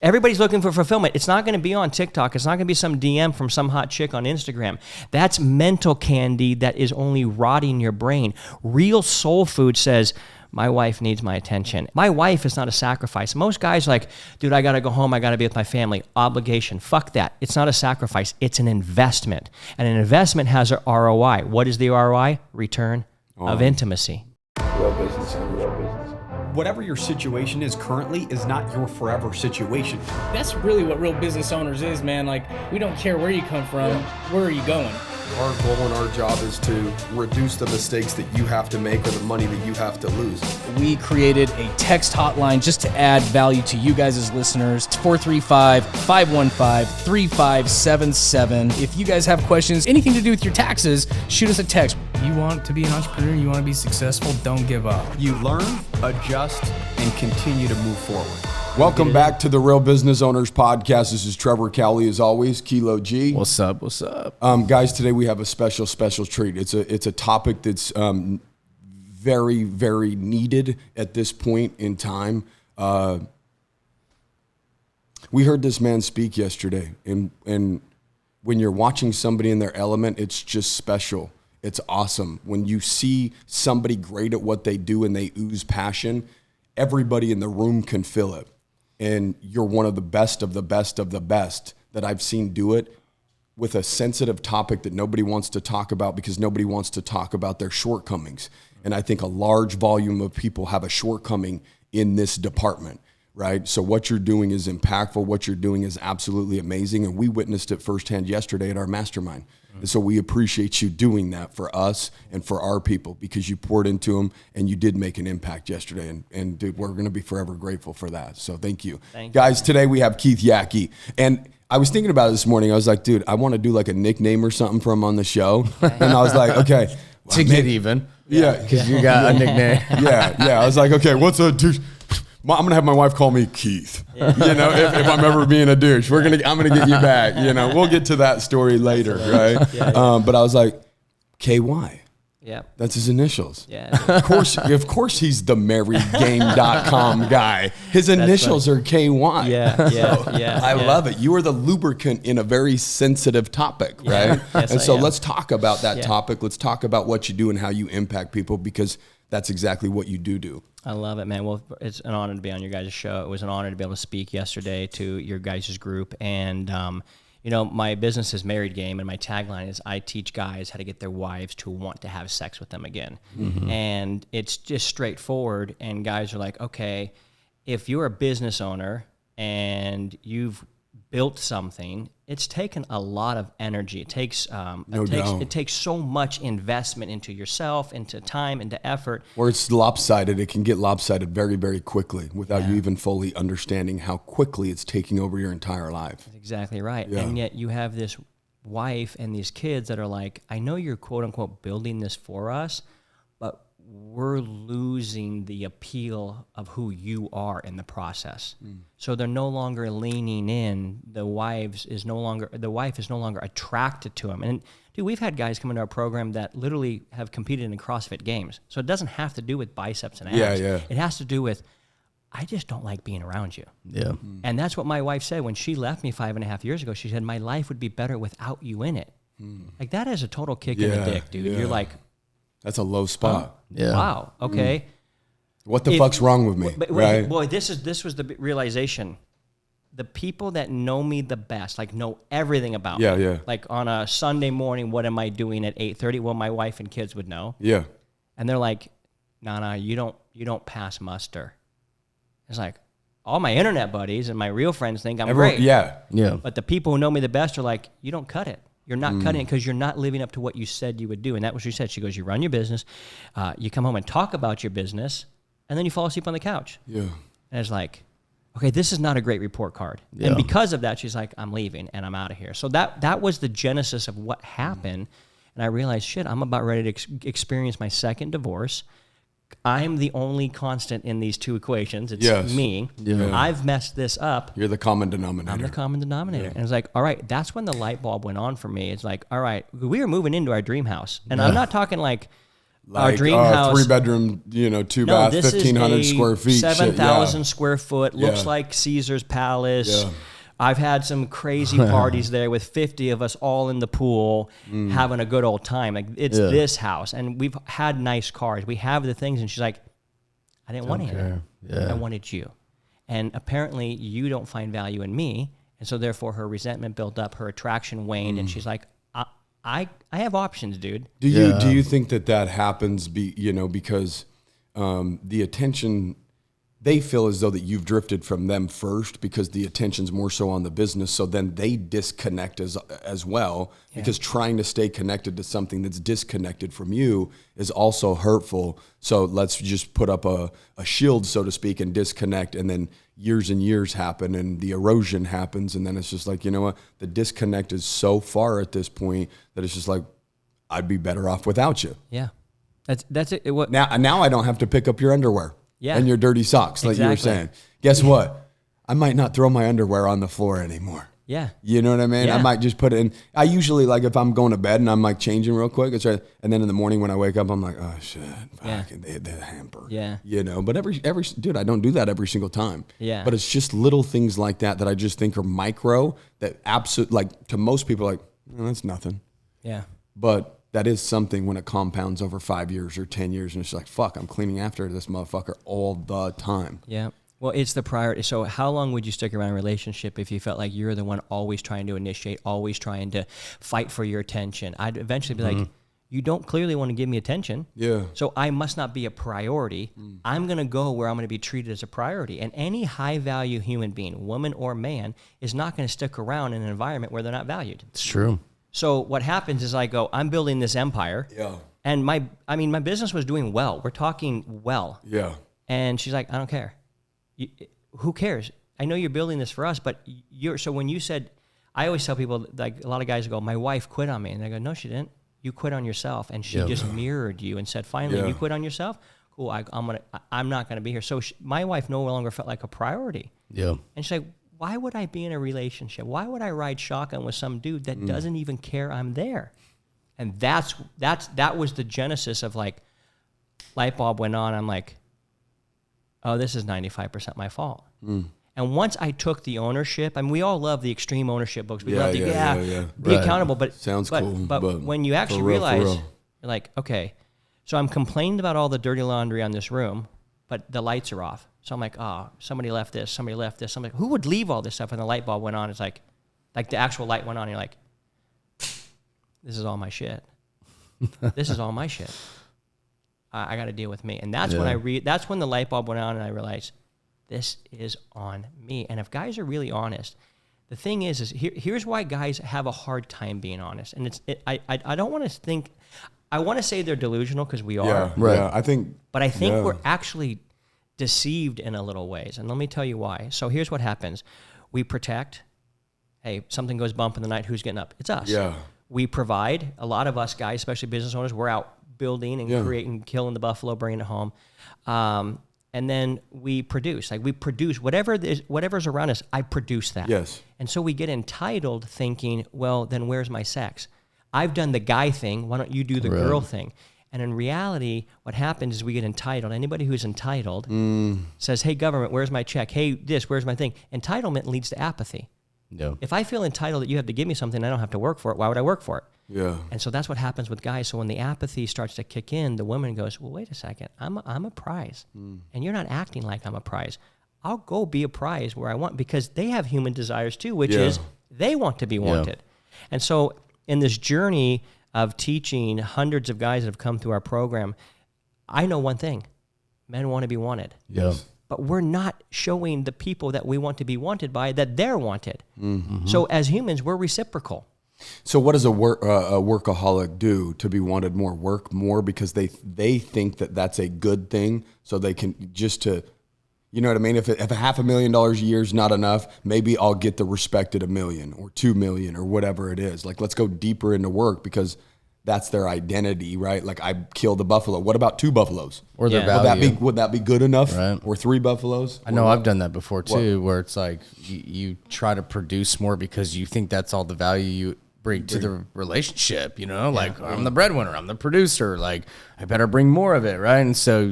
Everybody's looking for fulfillment. It's not going to be on TikTok. It's not going to be some DM from some hot chick on Instagram. That's mental candy that is only rotting your brain. Real soul food says, my wife needs my attention. My wife is not a sacrifice. Most guys are like, dude, I got to go home. I got to be with my family. Obligation. Fuck that. It's not a sacrifice. It's an investment. And an investment has a ROI. What is the ROI? Return of intimacy. Real business and real business. Whatever your situation is currently is not your forever situation. That's really what real business owners is, man. Like, we don't care where you come from. Where are you going? Our goal and our job is to reduce the mistakes that you have to make or the money that you have to lose. We created a text hotline just to add value to you guys as listeners. It's 435-515-3577. If you guys have questions, anything to do with your taxes, shoot us a text. You want to be an entrepreneur, you want to be successful, don't give up. You learn, adjust, and continue to move forward. Welcome back to the Real Business Owners Podcast. This is Trevor Cowley, as always, Kilo G. What's up? What's up? Guys, today we have a special treat. It's a topic that's very, very needed at this point in time. We heard this man speak yesterday, and when you're watching somebody in their element, it's just special. It's awesome. When you see somebody great at what they do and they ooze passion, everybody in the room can feel it. And you're one of the best of the best of the best that I've seen do it with a sensitive topic that nobody wants to talk about because nobody wants to talk about their shortcomings. And I think a large volume of people have a shortcoming in this department, right? So what you're doing is impactful. What you're doing is absolutely amazing. And we witnessed it firsthand yesterday at our mastermind. And so we appreciate you doing that for us and for our people because you poured into them and you did make an impact yesterday. And dude, we're going to be forever grateful for that. So thank you. Guys, today we have Keith Yackey. And I was thinking about it this morning. I was like, dude, I want to do like a nickname or something for him on the show. And I was like, okay. To get even. Yeah. Because you got a nickname. Yeah. I was like, okay, what's a douche? I'm going to have my wife call me Keith, you know, if I'm ever being a douche. I'm going to get you back, you know. We'll get to that story later, right? But I was like, KY. Yeah. That's his initials. Yeah. Of course he's the marriedgame.com guy. His initials are KY. Yeah. I love it. You are the lubricant in a very sensitive topic, right? Yes, and so I am. let's talk about that topic. Let's talk about what you do and how you impact people because that's exactly what you do. I love it, man. Well, it's an honor to be on your guys' show. It was an honor to be able to speak yesterday to your guys' group. And, you know, my business is Married Game, and my tagline is I teach guys how to get their wives to want to have sex with them again. Mm-hmm. And it's just straightforward. And guys are like, okay, if you're a business owner and you've built something, it's taken a lot of energy. It takes it takes so much investment into yourself, into time, into effort. Or it's lopsided. It can get lopsided very, very quickly without you even fully understanding how quickly it's taking over your entire life. That's exactly right. Yeah. And yet you have this wife and these kids that are like, I know you're quote unquote building this for us, but we're losing the appeal of who you are in the process. So they're no longer leaning in. The wife is no longer attracted to them. And dude, we've had guys come into our program that literally have competed in the CrossFit Games. So it doesn't have to do with biceps and abs. Yeah. It has to do with, I just don't like being around you. Yeah. And that's what my wife said when she left me 5.5 years ago. She said, my life would be better without you in it. Like that is a total kick in the dick, dude. You're like, that's a low spot. wow. Okay. What the fuck's wrong with me? Right? Boy, this was the realization. The people that know me the best, like know everything about me. Yeah. Like on a Sunday morning, what am I doing at 8:30? Well, my wife and kids would know. Yeah. And they're like, "No, you don't pass muster." It's like all my internet buddies and my real friends think I'm great. Yeah. But the people who know me the best are like, "You don't cut it. You're not cutting it because you're not living up to what you said you would do." And that's what she said. She goes, you run your business, you come home and talk about your business, and then you fall asleep on the couch. Yeah. And it's like, okay, this is not a great report card. Yeah. And because of that, she's like, I'm leaving and I'm out of here. So that was the genesis of what happened. And I realized, shit, I'm about ready to experience my second divorce. I'm the only constant in these two equations. It's me. Yeah. I've messed this up. You're the common denominator. I'm the common denominator. And it's like, all right, that's when the light bulb went on for me. It's like, all right, we were moving into our dream house. And I'm not talking like Our dream house, 3-bedroom, 2 bath, 1,500 square feet, 7,000 square foot. Looks Yeah. like Caesar's Palace. Yeah. I've had some crazy parties there with 50 of us all in the pool having a good old time. Like it's this house, and we've had nice cars. We have the things, and she's like, I didn't want any of that. Yeah. I wanted you. And apparently you don't find value in me. And so therefore her resentment built up, her attraction waned, and she's like, I have options, dude. Do you think that happens because the attention, they feel as though that you've drifted from them first because the attention's more so on the business, so then they disconnect as well because trying to stay connected to something that's disconnected from you is also hurtful. So let's just put up a shield, so to speak, and disconnect, and then years and years happen and the erosion happens, and then it's just like, you know what, the disconnect is so far at this point that it's just like, I'd be better off without you. Yeah. That's it. Now I don't have to pick up your underwear and your dirty socks like you were saying. Guess what? I might not throw my underwear on the floor anymore. Yeah. You know what I mean? Yeah. I might just put it in. I usually, like, if I'm going to bed and I'm like changing real quick, it's right, and then in the morning when I wake up, I'm like, oh shit, fucking the hamper. Yeah. But every dude, I don't do that every single time. Yeah. But it's just little things like that I just think are micro that absolute, like, to most people, like, that's nothing. Yeah. But that is something when it compounds over 5 years or 10 years, and it's like, fuck, I'm cleaning after this motherfucker all the time. Yeah. Well, it's the priority. So how long would you stick around a relationship if you felt like you're the one always trying to initiate, always trying to fight for your attention? I'd eventually be like, you don't clearly want to give me attention. Yeah. So I must not be a priority. I'm going to go where I'm going to be treated as a priority. And any high-value human being, woman or man, is not going to stick around in an environment where they're not valued. It's true. So what happens is I go, I'm building this empire. Yeah. And my business was doing well. We're talking well. Yeah. And she's like, I don't care. Who cares? I know you're building this for us, but so when you said, I always tell people, like, a lot of guys go, my wife quit on me. And I go, no, she didn't. You quit on yourself. And she just mirrored you and said, finally, you quit on yourself? Cool, I'm not going to be here. So my wife no longer felt like a priority. Yeah. And she's like, why would I be in a relationship? Why would I ride shotgun with some dude that doesn't even care I'm there? And that was the genesis of, like, light bulb went on. I'm like, oh, this is 95% my fault. And once I took the ownership, I mean, we all love the extreme ownership books. We love to be accountable, but sounds cool. But when you actually realize, you're like, okay, so I'm complaining about all the dirty laundry on this room, but the lights are off. So I'm like, oh, somebody left this, somebody left this. I'm like, who would leave all this stuff? And the light bulb went on. It's like the actual light went on. And you're like, this is all my shit. This is all my shit. I got to deal with me. And that's when that's when the light bulb went on and I realized this is on me. And if guys are really honest, the thing is here's why guys have a hard time being honest. And I don't want to think, I want to say they're delusional because we are. Yeah, right. Yeah, I think we're actually deceived in a little ways. And let me tell you why. So here's what happens. We protect. Hey, something goes bump in the night, who's getting up? It's us. Yeah. We provide. A lot of us guys, especially business owners, we're out building and creating, killing the buffalo, bringing it home. And then we produce. Like, we produce whatever's around us, I produce that. Yes. And so we get entitled thinking, well, then where's my sex? I've done the guy thing. Why don't you do the girl thing? And in reality, what happens is we get entitled. Anybody who's entitled says, hey, government, where's my check? Hey, where's my thing? Entitlement leads to apathy. Yeah. If I feel entitled that you have to give me something, I don't have to work for it. Why would I work for it? Yeah. And so that's what happens with guys. So when the apathy starts to kick in, the woman goes, well, wait a second. I'm a prize. And you're not acting like I'm a prize. I'll go be a prize where I want, because they have human desires too, which is they want to be wanted. And so in this journey of teaching hundreds of guys that have come through our program, I know one thing. Men want to be wanted. Yes. But we're not showing the people that we want to be wanted by that they're wanted. So as humans, we're reciprocal. So what does a workaholic do to be wanted more? Work more because they think that that's a good thing, so they can just to, you know what I mean? If $500,000 a year is not enough, maybe I'll get the respect at $1 million or $2 million or whatever it is. Like, let's go deeper into work because that's their identity, right? Like, I killed a buffalo. What about 2 buffaloes? Or their value. Would that be good enough? Right. Or 3 buffaloes? I know I've done that before too, where it's like you try to produce more because you think that's all the value bring to the relationship, you know, like I'm the breadwinner, I'm the producer, like I better bring more of it, right? And so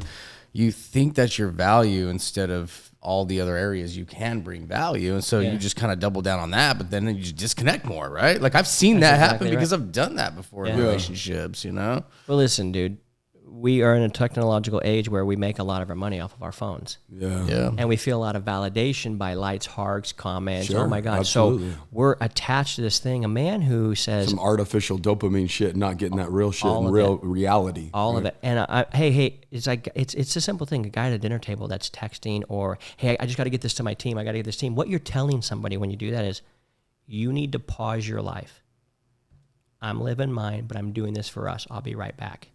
you think that's your value instead of all the other areas you can bring value. And so you just kind of double down on that, but then you just disconnect more, right? Like I've seen that happen because I've done that before in relationships, you know? Well, listen, dude, we are in a technological age where we make a lot of our money off of our phones. Yeah. And we feel a lot of validation by likes, hearts, comments. Sure, Oh my God. absolutely. So we're attached to this thing. A man who says Some artificial dopamine shit, not getting that real shit all in of real reality. all of it. And hey, it's like, it's a simple thing. A guy at a dinner table that's texting or, hey, I just got to get this to my team. I got to get this team. What you're telling somebody when you do that is you need to pause your life. I'm living mine, but I'm doing this for us. I'll be right back.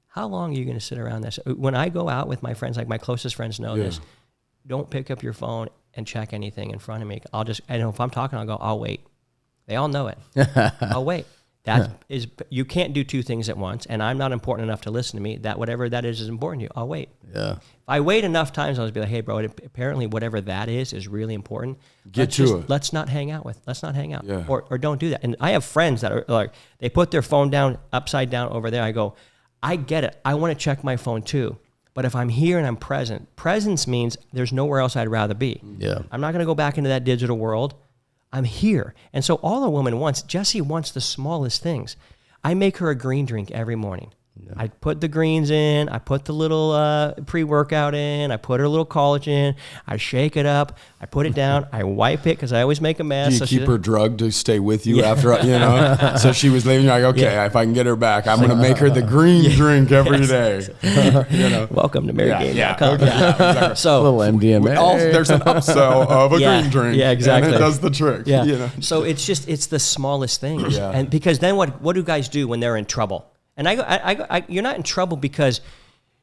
How long are you going to sit around this? When I go out with my friends, like my closest friends know this, don't pick up your phone and check anything in front of me. I know if I'm talking, I'll go, I'll wait. They all know it. I'll wait. That is, you can't do two things at once, and I'm not important enough to listen to me. That whatever that is important to you, I'll wait. Yeah. If I wait enough times, I'll just be like, hey, bro, apparently whatever that is really important. Let's not hang out. Yeah. Or don't do that. And I have friends that are like, they put their phone down, upside down over there. I go, I get it. I want to check my phone too. But if I'm here and I'm present, presence means there's nowhere else I'd rather be. Yeah. I'm not going to go back into that digital world. I'm here. And so all a woman wants, Jessie wants the smallest things. I make her a green drink every morning. Yeah. I put the greens in. I put the little pre-workout in. I put her a little collagen in. I shake it up. I put it down. I wipe it because I always make a mess. Do you keep her drugged to stay with you after, you know? So she was leaving, you're like, okay, if I can get her back, I'm going to make her the green drink every day. You know? Welcome to marriedgame.com. Exactly. So, little MDMA. There's an upsell of a green drink. Yeah, exactly. And it does the trick. Yeah. You know? So it's the smallest things. Yeah. And because then what do guys do when they're in trouble? And I go, you're not in trouble because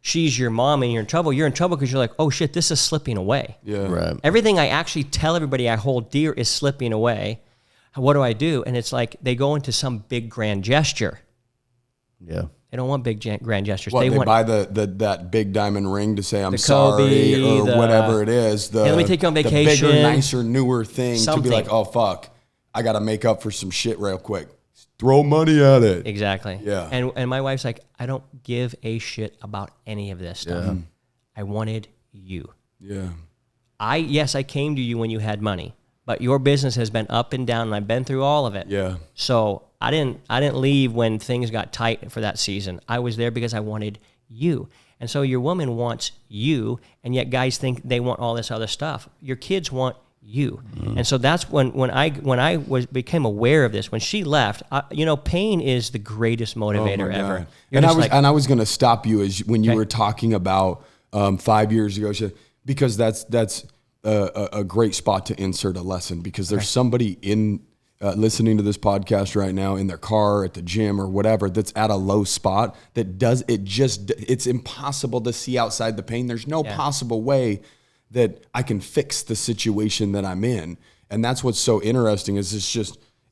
she's your mom and you're in trouble. You're in trouble because you're like, oh shit, this is slipping away. Yeah. Right. Everything I actually tell everybody I hold dear is slipping away. What do I do? And it's like they go into some big grand gesture. Yeah. They don't want big grand gestures. What, they want buy that big diamond ring to say I'm the sorry Kobe, or whatever it is. Let me take you on vacation. The bigger, nicer, newer thing Something. to be like, oh fuck, I got to make up for some shit real quick. Throw money at it. Exactly. Yeah. And my wife's like, I don't give a shit about any of this stuff. Yeah. I wanted you. Yeah. Yes, I came to you when you had money, but your business has been up and down, and I've been through all of it. Yeah. So I didn't leave when things got tight for that season. I was there because I wanted you. And so your woman wants you, and yet guys think they want all this other stuff. Your kids want you. And so that's when I became aware of this. When she left, pain is the greatest motivator ever. And I was going to stop you when you were talking about 5 years ago, because that's a great spot to insert a lesson, because there's somebody in listening to this podcast right now in their car, at the gym or whatever, that's at a low spot it's impossible to see outside the pain. There's no possible way that I can fix the situation that I'm in. And that's what's so interesting is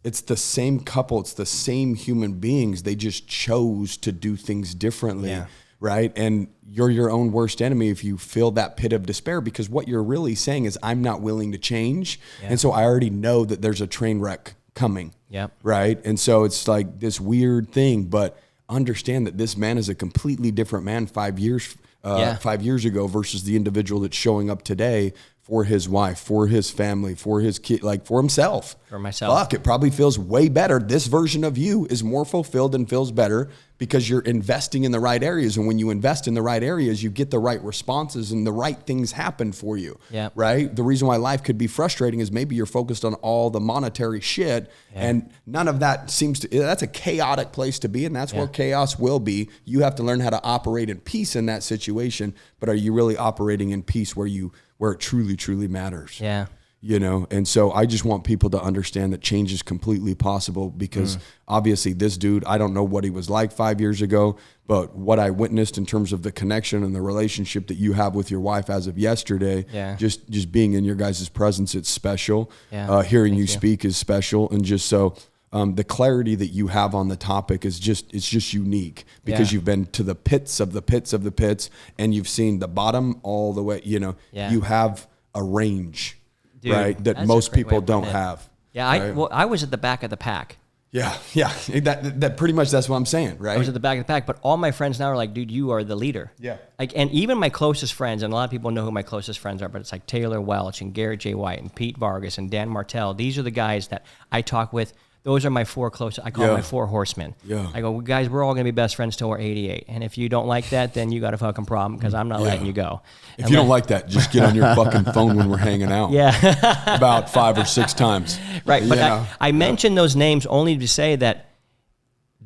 it's the same couple, it's the same human beings. They just chose to do things differently, right? And you're your own worst enemy if you feel that pit of despair, because what you're really saying is I'm not willing to change. And so I already know that there's a train wreck coming, right? And so it's like this weird thing, but understand that this man is a completely different man 5 years 5 years ago versus the individual that's showing up today for his wife, for his family, for his kid, like for himself. For myself. Fuck, it probably feels way better. This version of you is more fulfilled and feels better because you're investing in the right areas. And when you invest in the right areas, you get the right responses and the right things happen for you. Yeah. Right? The reason why life could be frustrating is maybe you're focused on all the monetary shit and none of that that's a chaotic place to be, and that's where chaos will be. You have to learn how to operate in peace in that situation, but are you really operating in peace where it truly, truly matters? Yeah. And so I just want people to understand that change is completely possible, because obviously this dude, I don't know what he was like 5 years ago, but what I witnessed in terms of the connection and the relationship that you have with your wife as of yesterday, just being in your guys' presence, it's special. Hearing you speak is special. And just so the clarity that you have on the topic is just unique, because you've been to the pits of the pits of the pits, and you've seen the bottom all the way, you have a range. Dude, right, that most people don't have. Yeah, right? I was at the back of the pack. Yeah. That pretty much that's what I'm saying, right? I was at the back of the pack, but all my friends now are like, dude, you are the leader. Yeah. Like, and even my closest friends, and a lot of people know who my closest friends are, but it's like Taylor Welch and Garrett J. White and Pete Vargas and Dan Martell. These are the guys that I talk with. Those are my four closest. I call them my four horsemen. Yeah. I go, guys, we're all gonna be best friends till we're 88, and if you don't like that, then you got a fucking problem because I'm not letting you go. If you don't like that, just get on your fucking phone when we're hanging out. Yeah. About 5 or 6 times. Right, but You know? I mention those names only to say that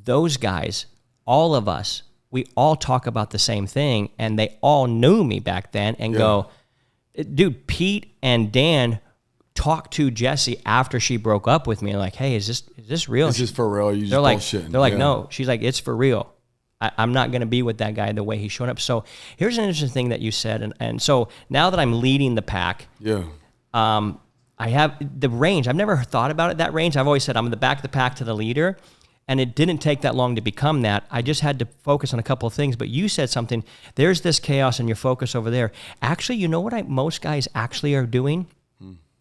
those guys, all of us, we all talk about the same thing, and they all knew me back then and go, dude, Pete and Dan talked to Jessie after she broke up with me, like, hey, is this real? Is this for real? Or you just They're like, bullshitting? no. She's like, it's for real. I'm not going to be with that guy the way he showed up. So here's an interesting thing that you said, and so now that I'm leading the pack, I have the range. I've never thought about it that range. I've always said I'm in the back of the pack to the leader. And it didn't take that long to become that. I just had to focus on a couple of things. But you said something, there's this chaos and your focus over there. Actually, you know what most guys actually are doing?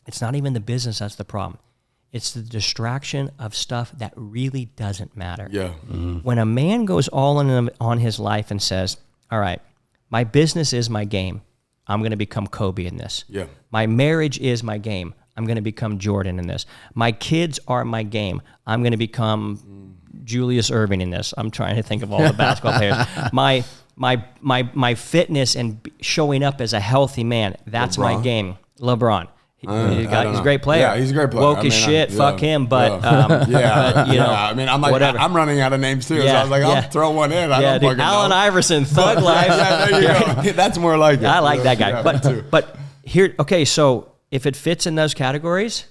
It's not even the business that's the problem. It's the distraction of stuff that really doesn't matter. Yeah. When a man goes all in on his life and says, all right, my business is my game. I'm going to become Kobe in this. Yeah. My marriage is my game. I'm going to become Jordan in this. My kids are my game. I'm going to become Julius Erving in this. I'm trying to think of all the basketball players. My fitness and showing up as a healthy man, that's my game. LeBron. He's a great player. Yeah, he's a great player. Woke as shit. Fuck him. But, but, you know, I mean, I'm like, whatever. I'm running out of names too. So I was like, I'll throw one in. I don't dude, fucking Allen know. Iverson, Thug Life. Yeah, there you go. That's more like it. I like that guy. Yeah, But here, okay, so if it fits in those categories,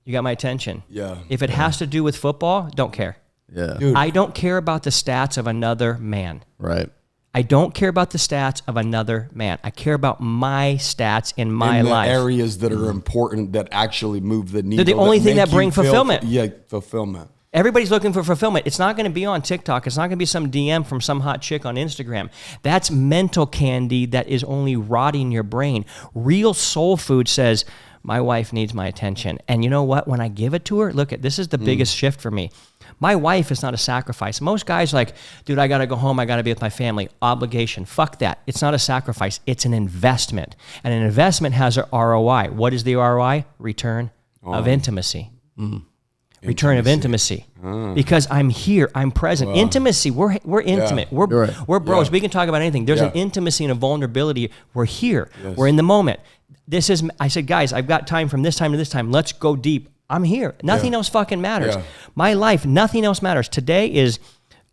you got my attention. Yeah. If it has to do with football, don't care. Yeah. Dude. I don't care about the stats of another man. Right. I don't care about the stats of another man. I care about my stats in my in the life. areas that are important that actually move the needle. They're the only thing make that bring you feel- fulfillment. Fulfillment. Everybody's looking for fulfillment. It's not going to be on TikTok. It's not going to be some DM from some hot chick on Instagram. That's mental candy that is only rotting your brain. Real soul food says, my wife needs my attention. And you know what? When I give it to her, look, this is the biggest shift for me. My wife is not a sacrifice. Most guys are like, dude, I got to go home. I got to be with my family. Obligation. Fuck that. It's not a sacrifice. It's an investment. And an investment has a ROI. What is the ROI? Return of intimacy. Return of intimacy. Because I'm here. I'm present. Intimacy. We're intimate. Yeah. We're bros. Yeah. We can talk about anything. There's an Yeah. intimacy and a vulnerability. We're here. We're in the moment. I said, guys, I've got time from this time to this time. Let's go deep. I'm here. Nothing else fucking matters. Yeah. My life, nothing else matters. Today is,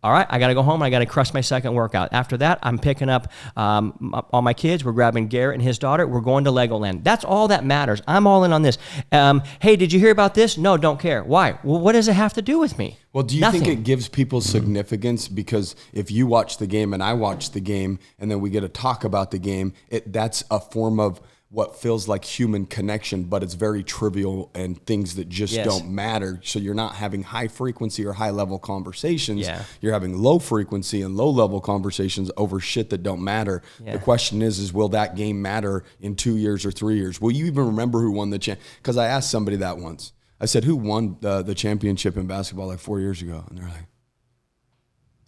all right, I got to go home and I got to crush my second workout. After that, I'm picking up all my kids. We're grabbing Garrett and his daughter. We're going to Legoland. That's all that matters. I'm all in on this. Hey, did you hear about this? No, don't care. Why? Well, what does it have to do with me? Well, do you Nothing. think it gives people significance? Because if you watch the game and I watch the game and then we get to talk about the game, that's a form of what feels like human connection, but it's very trivial and things that just don't matter. So you're not having high frequency or high level conversations. Yeah. You're having low frequency and low level conversations over shit that don't matter. Yeah. The question is will that game matter in 2 years or 3 years? Will you even remember who won the Because I asked somebody that once. I said, who won the championship in basketball like 4 years ago? And they're like,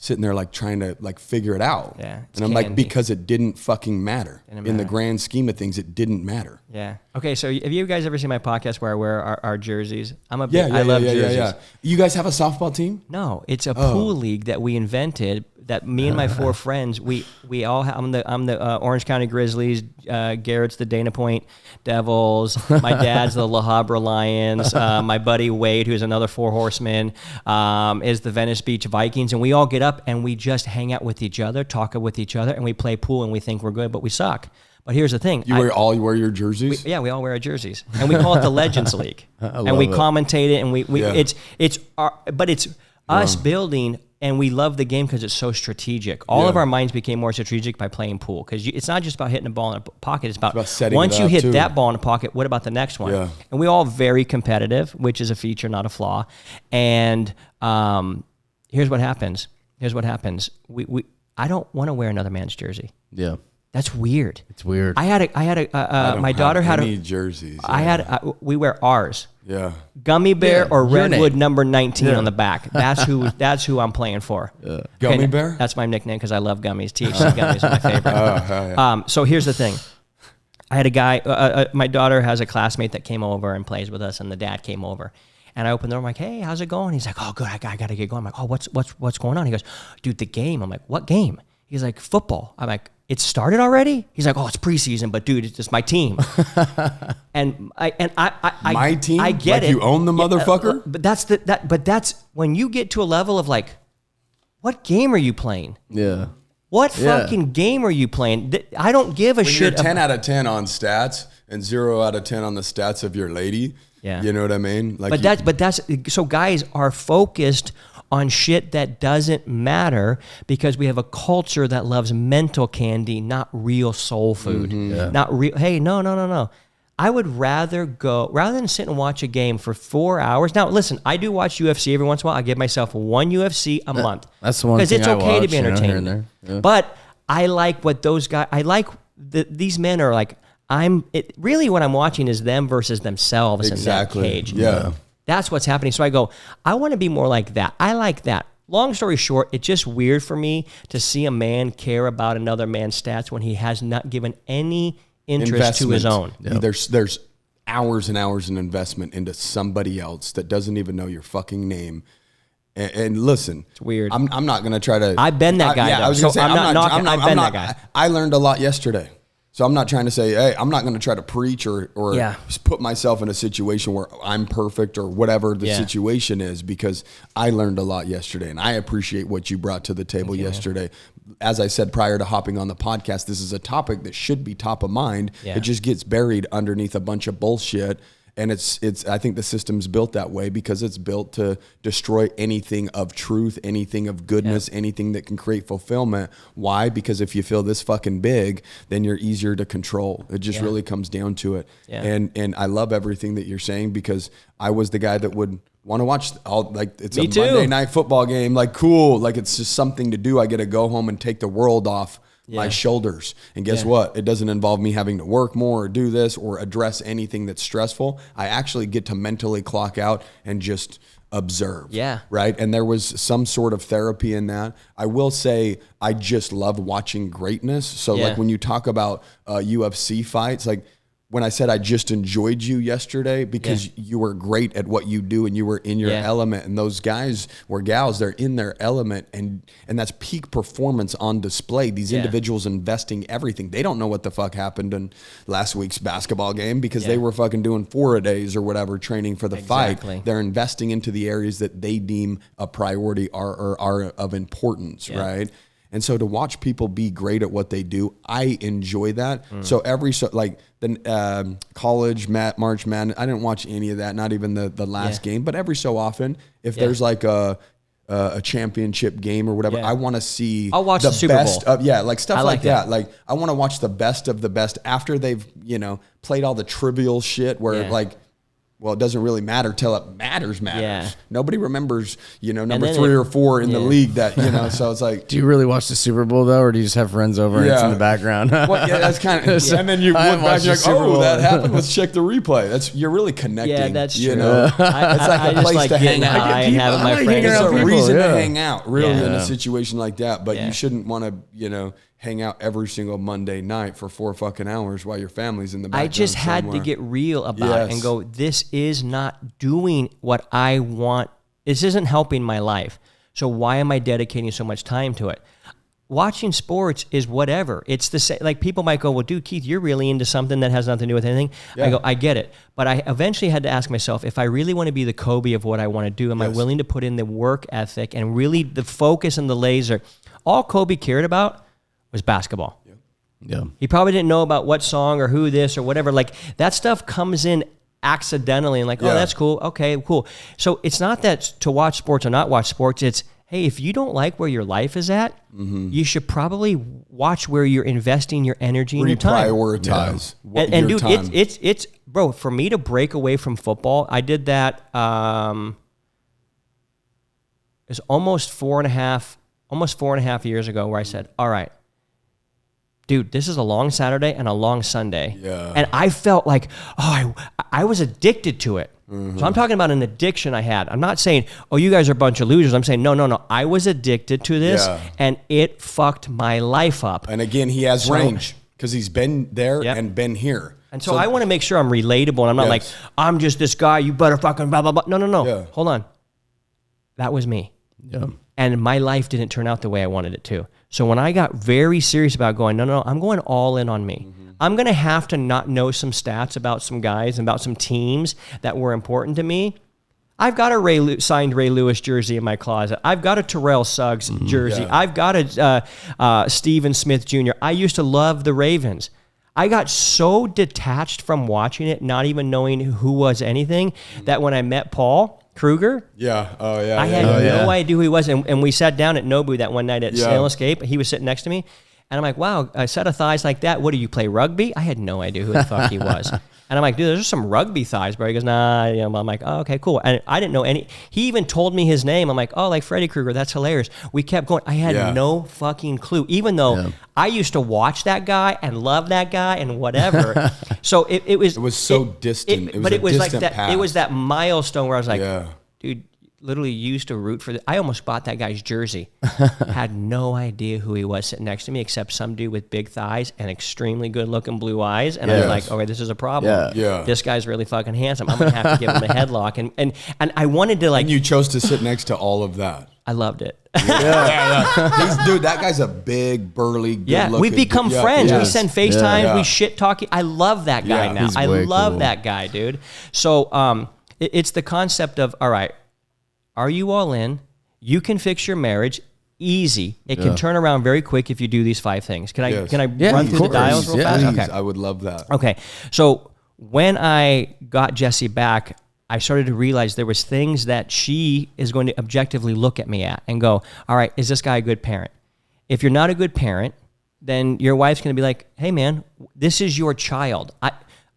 sitting there like trying to like figure it out. Yeah, it's and I'm like, candy. because it didn't fucking matter. In the grand scheme of things, it didn't matter. Yeah. Okay, so have you guys ever seen my podcast where I wear our jerseys? I love jerseys. You guys have a softball team? No, it's a pool league that we invented. That me and my four friends, we all have. I'm the Orange County Grizzlies. Garrett's the Dana Point Devils. My dad's the La Habra Lions. My buddy Wade, who's another four horseman, is the Venice Beach Vikings. And we all get up and we just hang out with each other, talk with each other, and we play pool and we think we're good, but we suck. But here's the thing: You wear your jerseys? we all wear our jerseys, and we call it the Legends League, and we commentate it, and it's us building. And we love the game because it's so strategic. All of our minds became more strategic by playing pool because it's not just about hitting a ball in a pocket. It's about setting once it you up, hit too. that ball in a pocket, what about the next one? Yeah. And we all very competitive, which is a feature, not a flaw. And here's what happens. I don't want to wear another man's jersey. Yeah. That's weird. It's weird. I had my daughter had any jerseys. we wear ours. Yeah. Gummy bear or your Redwood name. number 19 on the back. That's who I'm playing for. Gummy bear? That's my nickname because I love gummies. THC gummies are my favorite. Yeah. So here's the thing. I had a guy, my daughter has a classmate that came over and plays with us, and the dad came over. And I opened the door. I'm like, hey, how's it going? He's like, oh, good. I got to get going. I'm like, oh, what's going on? He goes, dude, the game. I'm like, what game? He's like, football. I'm like, it started already? He's like, oh, it's preseason, but dude, it's just my team. and I My team? I get Like it. you own the motherfucker? But that's when you get to a level of like, what game are you playing? Yeah. What fucking game are you playing? I don't give a When shit. you're 10 out of 10 on stats and 0 out of 10 on the stats of your lady. Yeah. You know what I mean? Like But that's so guys are focused on shit that doesn't matter because we have a culture that loves mental candy, not real soul food. Not real. Hey, no. I would rather than sit and watch a game for 4 hours. Now, listen, I do watch UFC every once in a while. I give myself one UFC a month. That's the one because thing it's I okay to watch, be you know, here entertained. and there. Yeah. But I like what those guys. I like these men are like. Really what I'm watching is them versus themselves exactly. in that cage. Yeah. That's what's happening. So I go, I want to be more like that. I like that. Long story short, it's just weird for me to see a man care about another man's stats when he has not given any interest to his own. Yep. There's hours and hours in investment into somebody else that doesn't even know your fucking name. And listen, it's weird. I'm not going to try to. I've been that guy. I was going to say, I'm not knocking. I've been that guy. I learned a lot yesterday. So I'm not trying to say, hey, I'm not going to try to preach or put myself in a situation where I'm perfect or whatever the situation is, because I learned a lot yesterday and I appreciate what you brought to the table yesterday. As I said prior to hopping on the podcast, this is a topic that should be top of mind. Yeah. It just gets buried underneath a bunch of bullshit. And it's I think the system's built that way because it's built to destroy anything of truth, anything of goodness, anything that can create fulfillment. Why? Because if you feel this fucking big, then you're easier to control. It just really comes down to it. Yeah. And I love everything that you're saying because I was the guy that would want to watch it's Me a too. Monday night football game. Like, cool. Like, it's just something to do. I get to go home and take the world off my shoulders. And guess what? It doesn't involve me having to work more or do this or address anything that's stressful. I actually get to mentally clock out and just observe. Yeah. Right. And there was some sort of therapy in that. I will say I just love watching greatness. So like when you talk about UFC fights, like when I said I just enjoyed you yesterday because you were great at what you do and you were in your element, and those guys or gals, they're in their element, and that's peak performance on display. These individuals investing everything. They don't know what the fuck happened in last week's basketball game because they were fucking doing 4-a-days or whatever training for the fight. They're investing into the areas that they deem a priority are of importance, right? And so to watch people be great at what they do, I enjoy that. So the college March Madness, I didn't watch any of that, not even the last game. But every so often, if there's like a championship game or whatever, I want to see. I'll watch the Super best Bowl. of like stuff like that. Like I want to watch the best of the best after they've played all the trivial shit where well, it doesn't really matter till it matters. Yeah. Nobody remembers, number 3 or 4 in the league that, so it's like. Do you really watch the Super Bowl though, or do you just have friends over and it's in the background? Well, that's kind of, and then you look back and you're like, oh, that happened. Let's check the replay. You're really connecting. Yeah, that's true. It's like a place to hang out. And having my friends. It's a reason to hang out, really, in a situation like that. But you shouldn't want to, hang out every single Monday night for 4 fucking hours while your family's in the background. I just had to get real about it and go, this is not doing what I want. This isn't helping my life. So why am I dedicating so much time to it? Watching sports is whatever. It's the same. Like people might go, well, dude, Keith, you're really into something that has nothing to do with anything. Yeah. I go, I get it. But I eventually had to ask myself, if I really want to be the Kobe of what I want to do, am I willing to put in the work ethic and really the focus and the laser? All Kobe cared about was basketball. Yeah. He probably didn't know about what song or who this or whatever. Like that stuff comes in accidentally and like, oh, that's cool. Okay, cool. So it's not that to watch sports or not watch sports. It's, hey, if you don't like where your life is at, you should probably watch where you're investing your energy and your time. Prioritize. And dude, it's bro, for me to break away from football, I did that. It's almost 4.5 years ago where I said, all right, dude, this is a long Saturday and a long Sunday. Yeah. And I felt like, I was addicted to it. So I'm talking about an addiction I had. I'm not saying, oh, you guys are a bunch of losers. I'm saying, no. I was addicted to this, and it fucked my life up. And again, he has range because he's been there and been here. And so I want to make sure I'm relatable, and I'm not like, I'm just this guy, you better fucking blah, blah, blah. No. Yeah. Hold on. That was me. Yeah. And my life didn't turn out the way I wanted it to. So when I got very serious about going, no, I'm going all in on me. I'm going to have to not know some stats about some guys and about some teams that were important to me. I've got a signed Ray Lewis jersey in my closet. I've got a Terrell Suggs jersey. Yeah. I've got a Steven Smith Jr. I used to love the Ravens. I got so detached from watching it, not even knowing who was anything, that when I met Paul Kruger, I had no idea who he was. And we sat down at Nobu that one night at Sail Escape. He was sitting next to me. And I'm like, wow, a set of thighs like that. What do you play, rugby? I had no idea who the fuck he was. And I'm like, dude, there's some rugby thighs, bro. He goes, nah. I'm like, oh, okay, cool. And I didn't know any. He even told me his name. I'm like, oh, like Freddy Krueger. That's hilarious. We kept going. I had no fucking clue, even though I used to watch that guy and love that guy and whatever. So it was so distant. It was like that. Past. It was that milestone where I was like, dude, literally used to root for I almost bought that guy's jersey. Had no idea who he was sitting next to me, except some dude with big thighs and extremely good looking blue eyes. And I was like, okay, this is a problem. This guy's really fucking handsome. I'm gonna have to give him a headlock. And I wanted to like. And you chose to sit next to all of that. I loved it. Dude, that guy's a big, burly, good-looking. We've become friends. We send FaceTimes. We shit talking. I love that guy now. I love that guy, dude. So it's the concept of, all right, are you all in? You can fix your marriage easy. It can turn around very quick if you do these 5 things. Can I run through the dials real fast? Please, okay. I would love that. Okay. So when I got Jessie back, I started to realize there was things that she is going to objectively look at me at and go, all right, is this guy a good parent? If you're not a good parent, then your wife's going to be like, hey man, this is your child.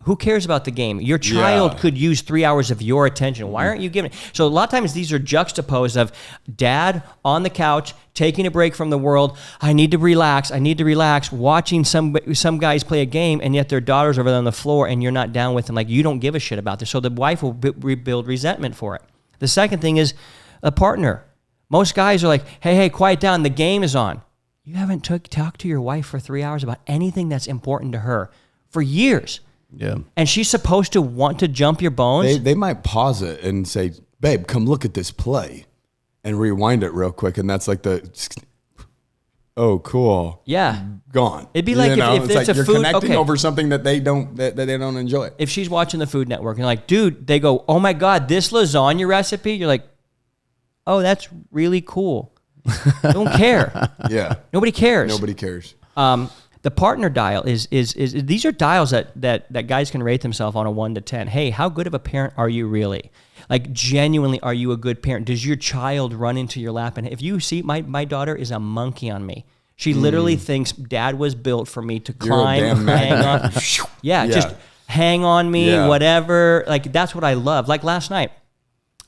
Who cares about the game? Your child could use 3 hours of your attention. Why aren't you giving it? So a lot of times these are juxtaposed of dad on the couch, taking a break from the world. I need to relax. Watching some guys play a game, and yet their daughter's over there on the floor, and you're not down with them. Like, you don't give a shit about this. So the wife will build resentment for it. The second thing is a partner. Most guys are like, hey, quiet down. The game is on. You haven't talked to your wife for 3 hours about anything that's important to her for years. Yeah. And she's supposed to want to jump your bones. They might pause it and say, babe, come look at this play, and rewind it real quick. And that's like oh, cool. Yeah. Gone. It'd be like if it's a you're food. connecting over something that they don't enjoy. If she's watching the Food Network and like, dude, they go, oh my God, this lasagna recipe. You're like, oh, that's really cool. Don't care. Yeah. Nobody cares. Nobody cares. The partner dial is these are dials that guys can rate themselves on a 1 to 10. Hey, how good of a parent are you really? Like, genuinely, are you a good parent? Does your child run into your lap? And if you see, my daughter is a monkey on me. She literally thinks dad was built for me to climb, hang on. Just hang on me, whatever. Like, that's what I love. Like last night,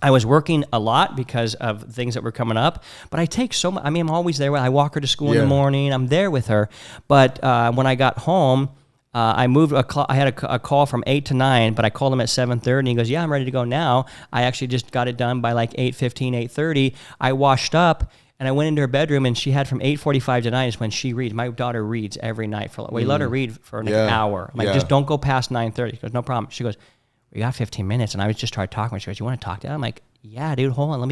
I was working a lot because of things that were coming up, but I take so much. I mean, I'm always there. I walk her to school in the morning. I'm there with her. But when I got home, I moved. I had a call from 8 to 9, but I called him at 7:30, and he goes, "Yeah, I'm ready to go now." I actually just got it done by like 8:15, 8:30. I washed up, and I went into her bedroom, and she had from 8:45 to 9 is when she reads. My daughter reads every night for. We let her read for an hour. I'm like, just don't go past 9:30. She goes, no problem. She goes, we got 15 minutes, and I was just trying to talk to her. She goes, you want to talk to her? I'm like, yeah, dude, hold on.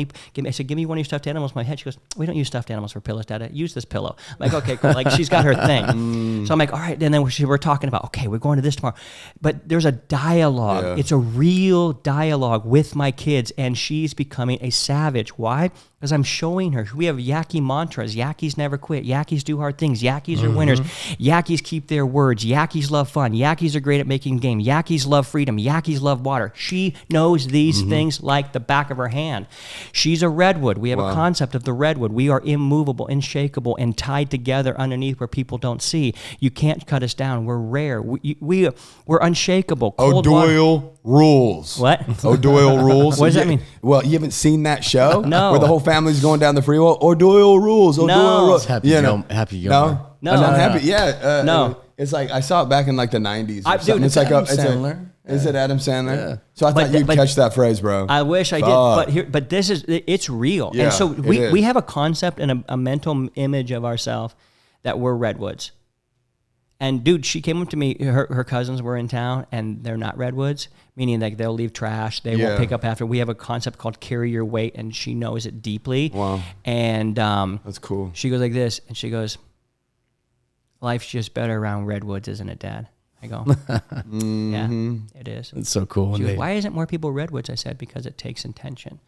I said, give me one of your stuffed animals in my head. She goes, we don't use stuffed animals for pillows, Dad. Use this pillow. I'm like, okay, cool. Like, she's got her thing. So I'm like, all right. And then we're talking about, okay, we're going to this tomorrow. But there's a dialogue. Yeah. It's a real dialogue with my kids, and she's becoming a savage. Why? Because I'm showing her. We have Yackey mantras. Yackeys never quit. Yackeys do hard things. Yackeys are winners. Yackeys keep their words. Yackeys love fun. Yackeys are great at making game. Yackeys love freedom. Yackeys love water. She knows these things like the back of her hand. She's a redwood. We have a concept of the redwood. We are immovable, unshakable, and tied together underneath where people don't see. You can't cut us down. We're rare. We're unshakable. Cold O'Doyle rules. What? O'Doyle rules. What does that mean? Well, you haven't seen that show? No. Where the whole family's going down the freeway. O'Doyle rules. O'Doyle rules. Happy Gilmore. No? No. An unhappy. Yeah. No. It's like I saw it back in like the 90s. Or Dude, something. it's It's like Adam Sandler. Is it Adam Sandler? Yeah. So I thought you'd catch that phrase, bro. I wish I did, but this is, it's real. Yeah, and so it we is. have a concept and a mental image of ourselves that we're redwoods. And dude, she came up to me, her cousins were in town and they're not redwoods, meaning like they'll leave trash, they won't pick up after. We have a concept called carry your weight, and she knows it deeply. Wow. And That's cool. she goes like this, and she goes, life's just better around redwoods, isn't it, Dad? I go, yeah, it is. It's so cool. She goes, why isn't more people redwoods? I said, because it takes intention.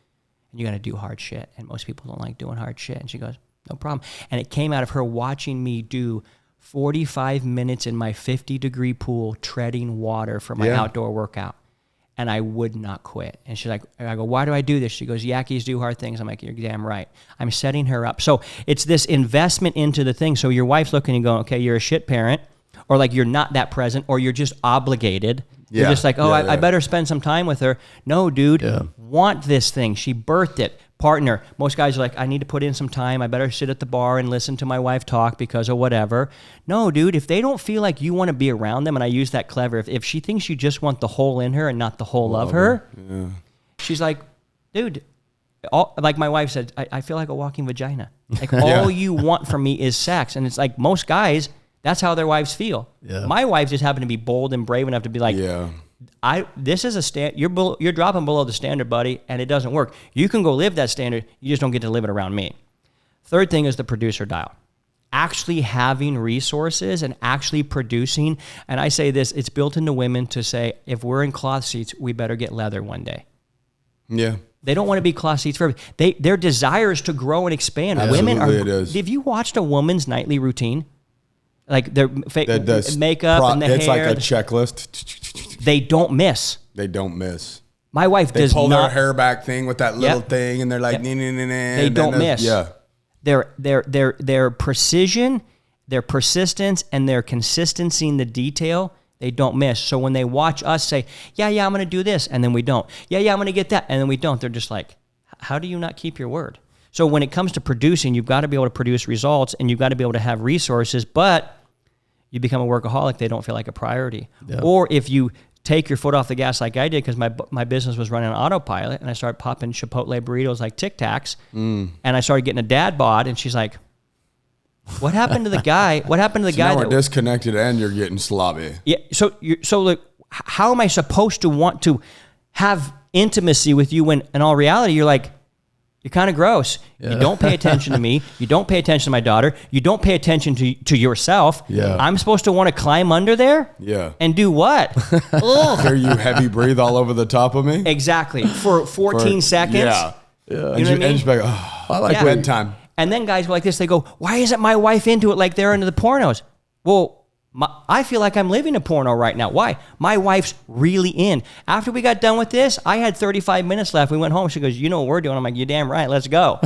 And you got to do hard shit. And most people don't like doing hard shit. And she goes, no problem. And it came out of her watching me do 45 minutes in my 50-degree pool treading water for my outdoor workout. And I would not quit. And she's like, I go, why do I do this? She goes, Yackeys do hard things. I'm like, you're damn right. I'm setting her up. So it's this investment into the thing. So your wife's looking and going, okay, you're a shit parent, or like you're not that present, or you're just obligated. You're just like, I better spend some time with her. No, dude, want this thing. She birthed it. Partner. Most guys are like, I need to put in some time. I better sit at the bar and listen to my wife talk because of whatever. No, dude, if they don't feel like you want to be around them, and I use that clever, if she thinks you just want the whole in her and not the whole of her, she's like, dude, like my wife said, I feel like a walking vagina. Like all you want from me is sex. And it's like most guys, that's how their wives feel. Yeah. My wife just happened to be bold and brave enough to be like, this is a you're dropping below the standard, buddy, and it doesn't work. You can go live that standard, you just don't get to live it around me. Third thing is the producer dial. Actually having resources and actually producing, and I say this, it's built into women to say, if we're in cloth seats, we better get leather one day. Yeah. They don't want to be cloth seats forever. Their desire is to grow and expand. Absolutely, Women are, it is. Have you watched a woman's nightly routine? Like their makeup and the it's hair. It's like a checklist. They don't miss. They don't miss. My wife does pull not. their hair back thing with that little thing, and they're like, They don't miss. Yeah. Their precision, their persistence, and their consistency in the detail, they don't miss. So when they watch us say, yeah, I'm going to do this, and then we don't. Yeah, I'm going to get that, and then we don't. They're just like, how do you not keep your word? So when it comes to producing, you've got to be able to produce results, and you've got to be able to have resources, but you become a workaholic, they don't feel like a priority. Yeah. Or if you take your foot off the gas like I did, because my business was running on autopilot, and I started popping Chipotle burritos like Tic Tacs, and I started getting a dad bod, and she's like, what happened to the guy? What happened to the guy? Now we're disconnected and you're getting sloppy. Yeah. So like, how am I supposed to want to have intimacy with you when in all reality, you're like, you're kind of gross. Yeah. You don't pay attention to me. You don't pay attention to my daughter. You don't pay attention to yourself. Yeah. I'm supposed to want to climb under there? Yeah. And do what? Hear you heavy breathe all over the top of me? Exactly. For 14 seconds. Yeah. You know what I mean? Like, oh, I like bedtime. And then guys go like this. They go, why isn't my wife into it like they're into the pornos? Well, I feel like I'm living a porno right now. Why? My wife's really in. After we got done with this, I had 35 minutes left. We went home. She goes, you know what we're doing? I'm like, you're damn right. Let's go.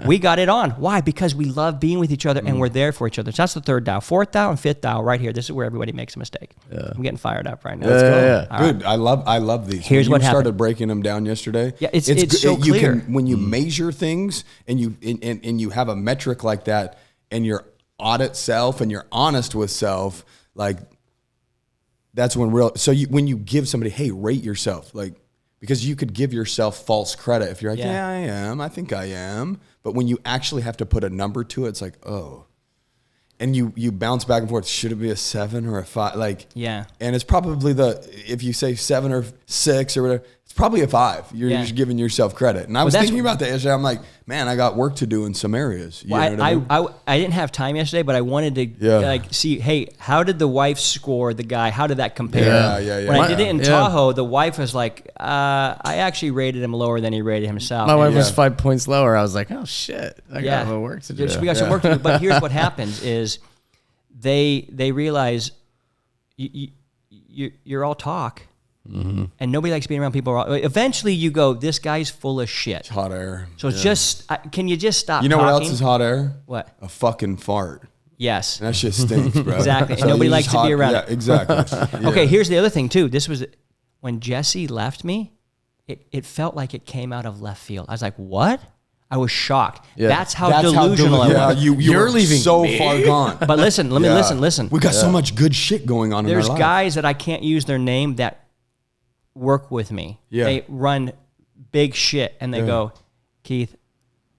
We got it on. Why? Because we love being with each other and we're there for each other. So that's the third dial. Fourth dial and fifth dial right here. This is where everybody makes a mistake. Yeah. I'm getting fired up right now. Let's go. Yeah. Dude, right. I love these. Here's what happened. You started breaking them down yesterday. Yeah, it's so clear. When you measure things and you have a metric like that and you're audit self and you're honest with self, like, that's when when you give somebody, hey, rate yourself, like, because you could give yourself false credit if you're like, yeah, I am, I think I am. But when you actually have to put a number to it, it's like, oh. And you bounce back and forth. Should it be a 7 or a 5? Like, yeah. And it's probably if you say 7 or 6 or whatever, it's probably a 5. You're just giving yourself credit. And I was thinking about that yesterday. I'm like, man, I got work to do in some areas. You know what I mean? I didn't have time yesterday, but I wanted to see, hey, how did the wife score the guy? How did that compare? Yeah. When I did it in Tahoe, the wife was like, I actually rated him lower than he rated himself. My wife was 5 points lower. I was like, oh shit, I got some work to do. So we got some work to do. But here's what happens is they realize you're all talk. Mm-hmm. And nobody likes being around people. Eventually you go, this guy's full of shit. It's hot air. So just, can you just stop You know talking? what else is hot air? What? A fucking fart. Yes. And that shit stinks, bro. Exactly. And nobody likes to be around it. Yeah, exactly. Okay, here's the other thing too. This was, when Jesse left me, it felt like it came out of left field. I was like, what? I was shocked. Yeah. That's how delusional I was. You're leaving so far gone. But listen, let me listen. We got so much good shit going on in our life. There's guys that I can't use their name that work with me. Yeah. They run big shit and they go, Keith,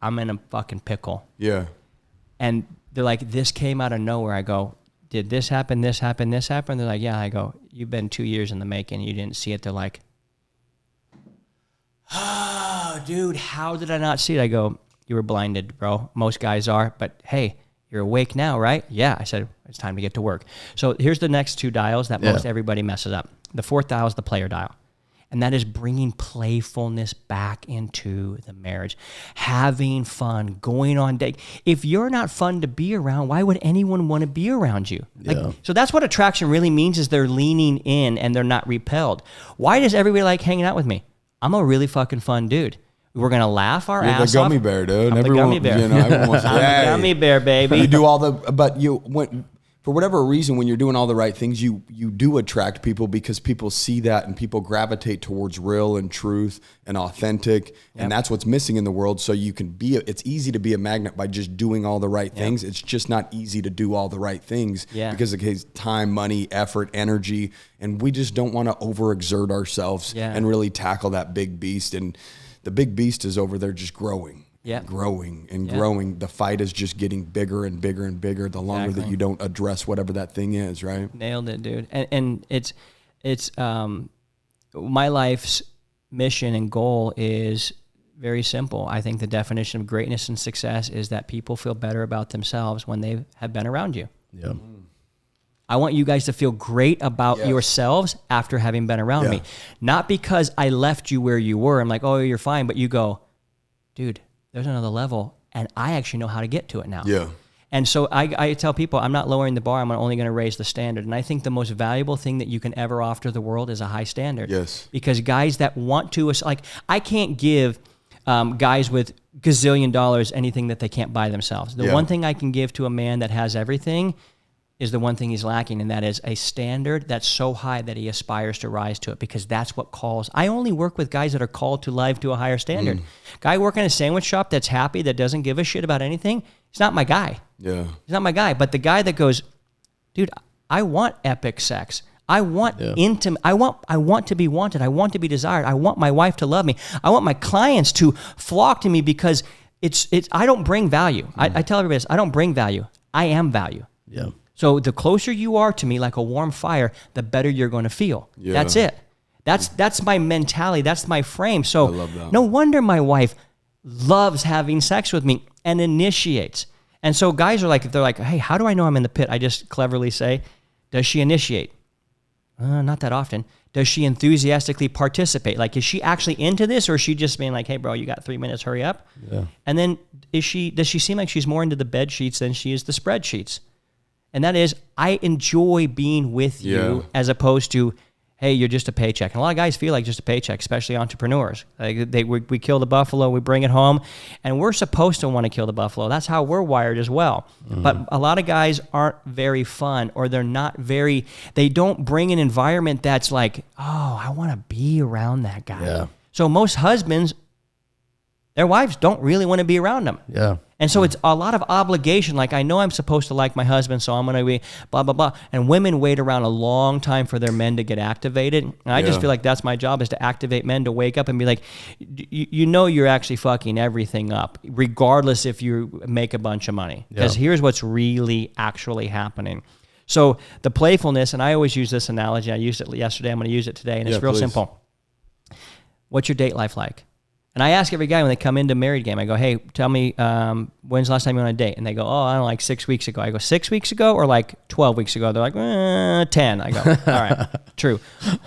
I'm in a fucking pickle. Yeah. And they're like, this came out of nowhere. I go, did this happen, this happen, this happen? They're like, yeah. I go, you've been 2 years in the making. You didn't see it. They're like, oh, dude, how did I not see it? I go, you were blinded, bro. Most guys are. But hey, you're awake now, right? Yeah. I said, it's time to get to work. So here's the next two dials that most everybody messes up. The fourth dial is the player dial. And that is bringing playfulness back into the marriage, having fun, going on date. If you're not fun to be around, why would anyone want to be around you? So that's what attraction really means, is they're leaning in and they're not repelled. Why does everybody like hanging out with me? I'm a really fucking fun dude. We're going to laugh our ass off. You're the gummy bear, dude. I'm the gummy bear. Everyone wants to, I'm the gummy bear, baby. You do all the, but for whatever reason, when you're doing all the right things, you do attract people because people see that and people gravitate towards real and truth and authentic. And that's what's missing in the world. So you can it's easy to be a magnet by just doing all the right things. It's just not easy to do all the right things because it takes time, money, effort, energy. And we just don't want to overexert ourselves and really tackle that big beast. And the big beast is over there just growing. Growing and growing. The fight is just getting bigger and bigger and bigger the longer that you don't address whatever that thing is, right? Nailed it, dude. And it's my life's mission and goal is very simple. I think the definition of greatness and success is that people feel better about themselves when they have been around you. Yeah. I want you guys to feel great about yourselves after having been around me. Not because I left you where you were. I'm like, oh, you're fine. But you go, dude, there's another level, and I actually know how to get to it now. Yeah. And so I tell people, I'm not lowering the bar. I'm only going to raise the standard. And I think the most valuable thing that you can ever offer the world is a high standard. Yes. Because guys that want to, like, I can't give guys with gazillion dollars anything that they can't buy themselves. The one thing I can give to a man that has everything is the one thing he's lacking, and that is a standard that's so high that he aspires to rise to it, because that's what calls. I only work with guys that are called to live to a higher standard. Guy working in a sandwich shop that's happy, that doesn't give a shit about anything, he's not my guy. Yeah. He's not my guy. But the guy that goes, dude, I want epic sex. I want intimate. I want to be wanted. I want to be desired. I want my wife to love me. I want my clients to flock to me because it's I don't bring value. I tell everybody this, I don't bring value. I am value. Yeah. So the closer you are to me, like a warm fire, the better you're going to feel. Yeah. That's it. That's my mentality. That's my frame. So no wonder my wife loves having sex with me and initiates. And so guys are like, if they're like, hey, how do I know I'm in the pit? I just cleverly say, does she initiate? Not that often. Does she enthusiastically participate? Like, is she actually into this, or is she just being like, hey, bro, you got 3 minutes, hurry up? Yeah. And then does she seem like she's more into the bed sheets than she is the spreadsheets? And that is, I enjoy being with you as opposed to, hey, you're just a paycheck. And a lot of guys feel like just a paycheck, especially entrepreneurs. Like we kill the buffalo, we bring it home, and we're supposed to want to kill the buffalo. That's how we're wired as well. Mm-hmm. But a lot of guys aren't very fun, or they don't bring an environment that's like, oh, I want to be around that guy. Yeah. So most husbands, their wives don't really want to be around them. Yeah. And so it's a lot of obligation. Like, I know I'm supposed to like my husband, so I'm going to be blah, blah, blah. And women wait around a long time for their men to get activated. And I just feel like that's my job, is to activate men to wake up and be like, you know, you're actually fucking everything up, regardless if you make a bunch of money. Because here's what's really actually happening. So the playfulness, and I always use this analogy. I used it yesterday. I'm going to use it today. And it's real simple. What's your date life like? And I ask every guy when they come into Married Game, I go, hey, tell me, when's the last time you went on a date? And they go, oh, I don't know, like 6 weeks ago. I go, 6 weeks ago or like 12 weeks ago? They're like, 10. I go, all right, true.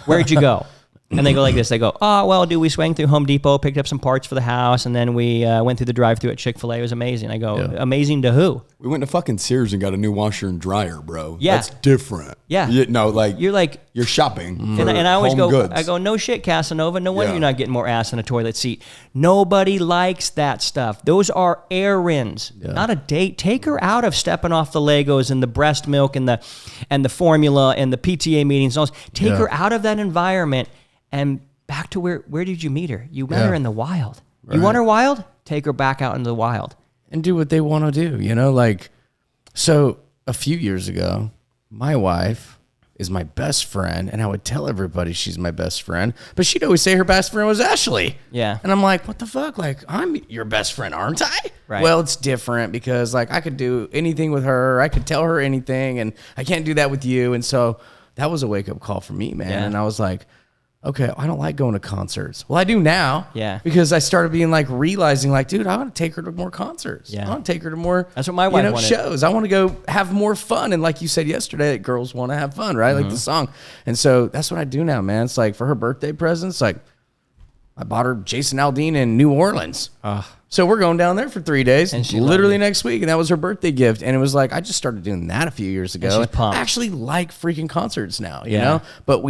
Where'd you go? And they go like this. They go, oh, well, dude, we swang through Home Depot, picked up some parts for the house, and then we went through the drive-thru at Chick-fil-A. It was amazing. I go, amazing to who? We went to fucking Sears and got a new washer and dryer, bro. Yeah. That's different. Yeah. You're shopping for and I always go, goods. I go, no shit, Casanova. No wonder you're not getting more ass in a toilet seat. Nobody likes that stuff. Those are errands, not a date. Take her out of stepping off the Legos and the breast milk and the formula and the PTA meetings. And all this. Take her out of that environment and back to where did you meet her? You met her in the wild. Right. You want her wild? take her back out into the wild and do what they want to do, you know? Like, so a few years ago, my wife is my best friend, and I would tell everybody she's my best friend, but she'd always say her best friend was Ashley. Yeah. And I'm like, what the fuck? Like, I'm your best friend, aren't I? Right. Well, it's different because, like, I could do anything with her. I could tell her anything, and I can't do that with you. And so that was a wake-up call for me, man. Yeah. And I was like, okay, I don't like going to concerts. Well, I do now. Yeah. Because I started being like, realizing like, dude, I want to take her to more concerts. Yeah. I want to take her to more, That's what my wife wanted. shows. I want to go have more fun. And like you said yesterday, that girls want to have fun, right? Like the song. And so that's what I do now, man. It's like for her birthday presents, like I bought her Jason Aldean in New Orleans. So we're going down there for 3 days, And she literally loved it. next week. And that was her birthday gift. And it was like, I just started doing that a few years ago. she's pumped. I actually like freaking concerts now, you Yeah. know? But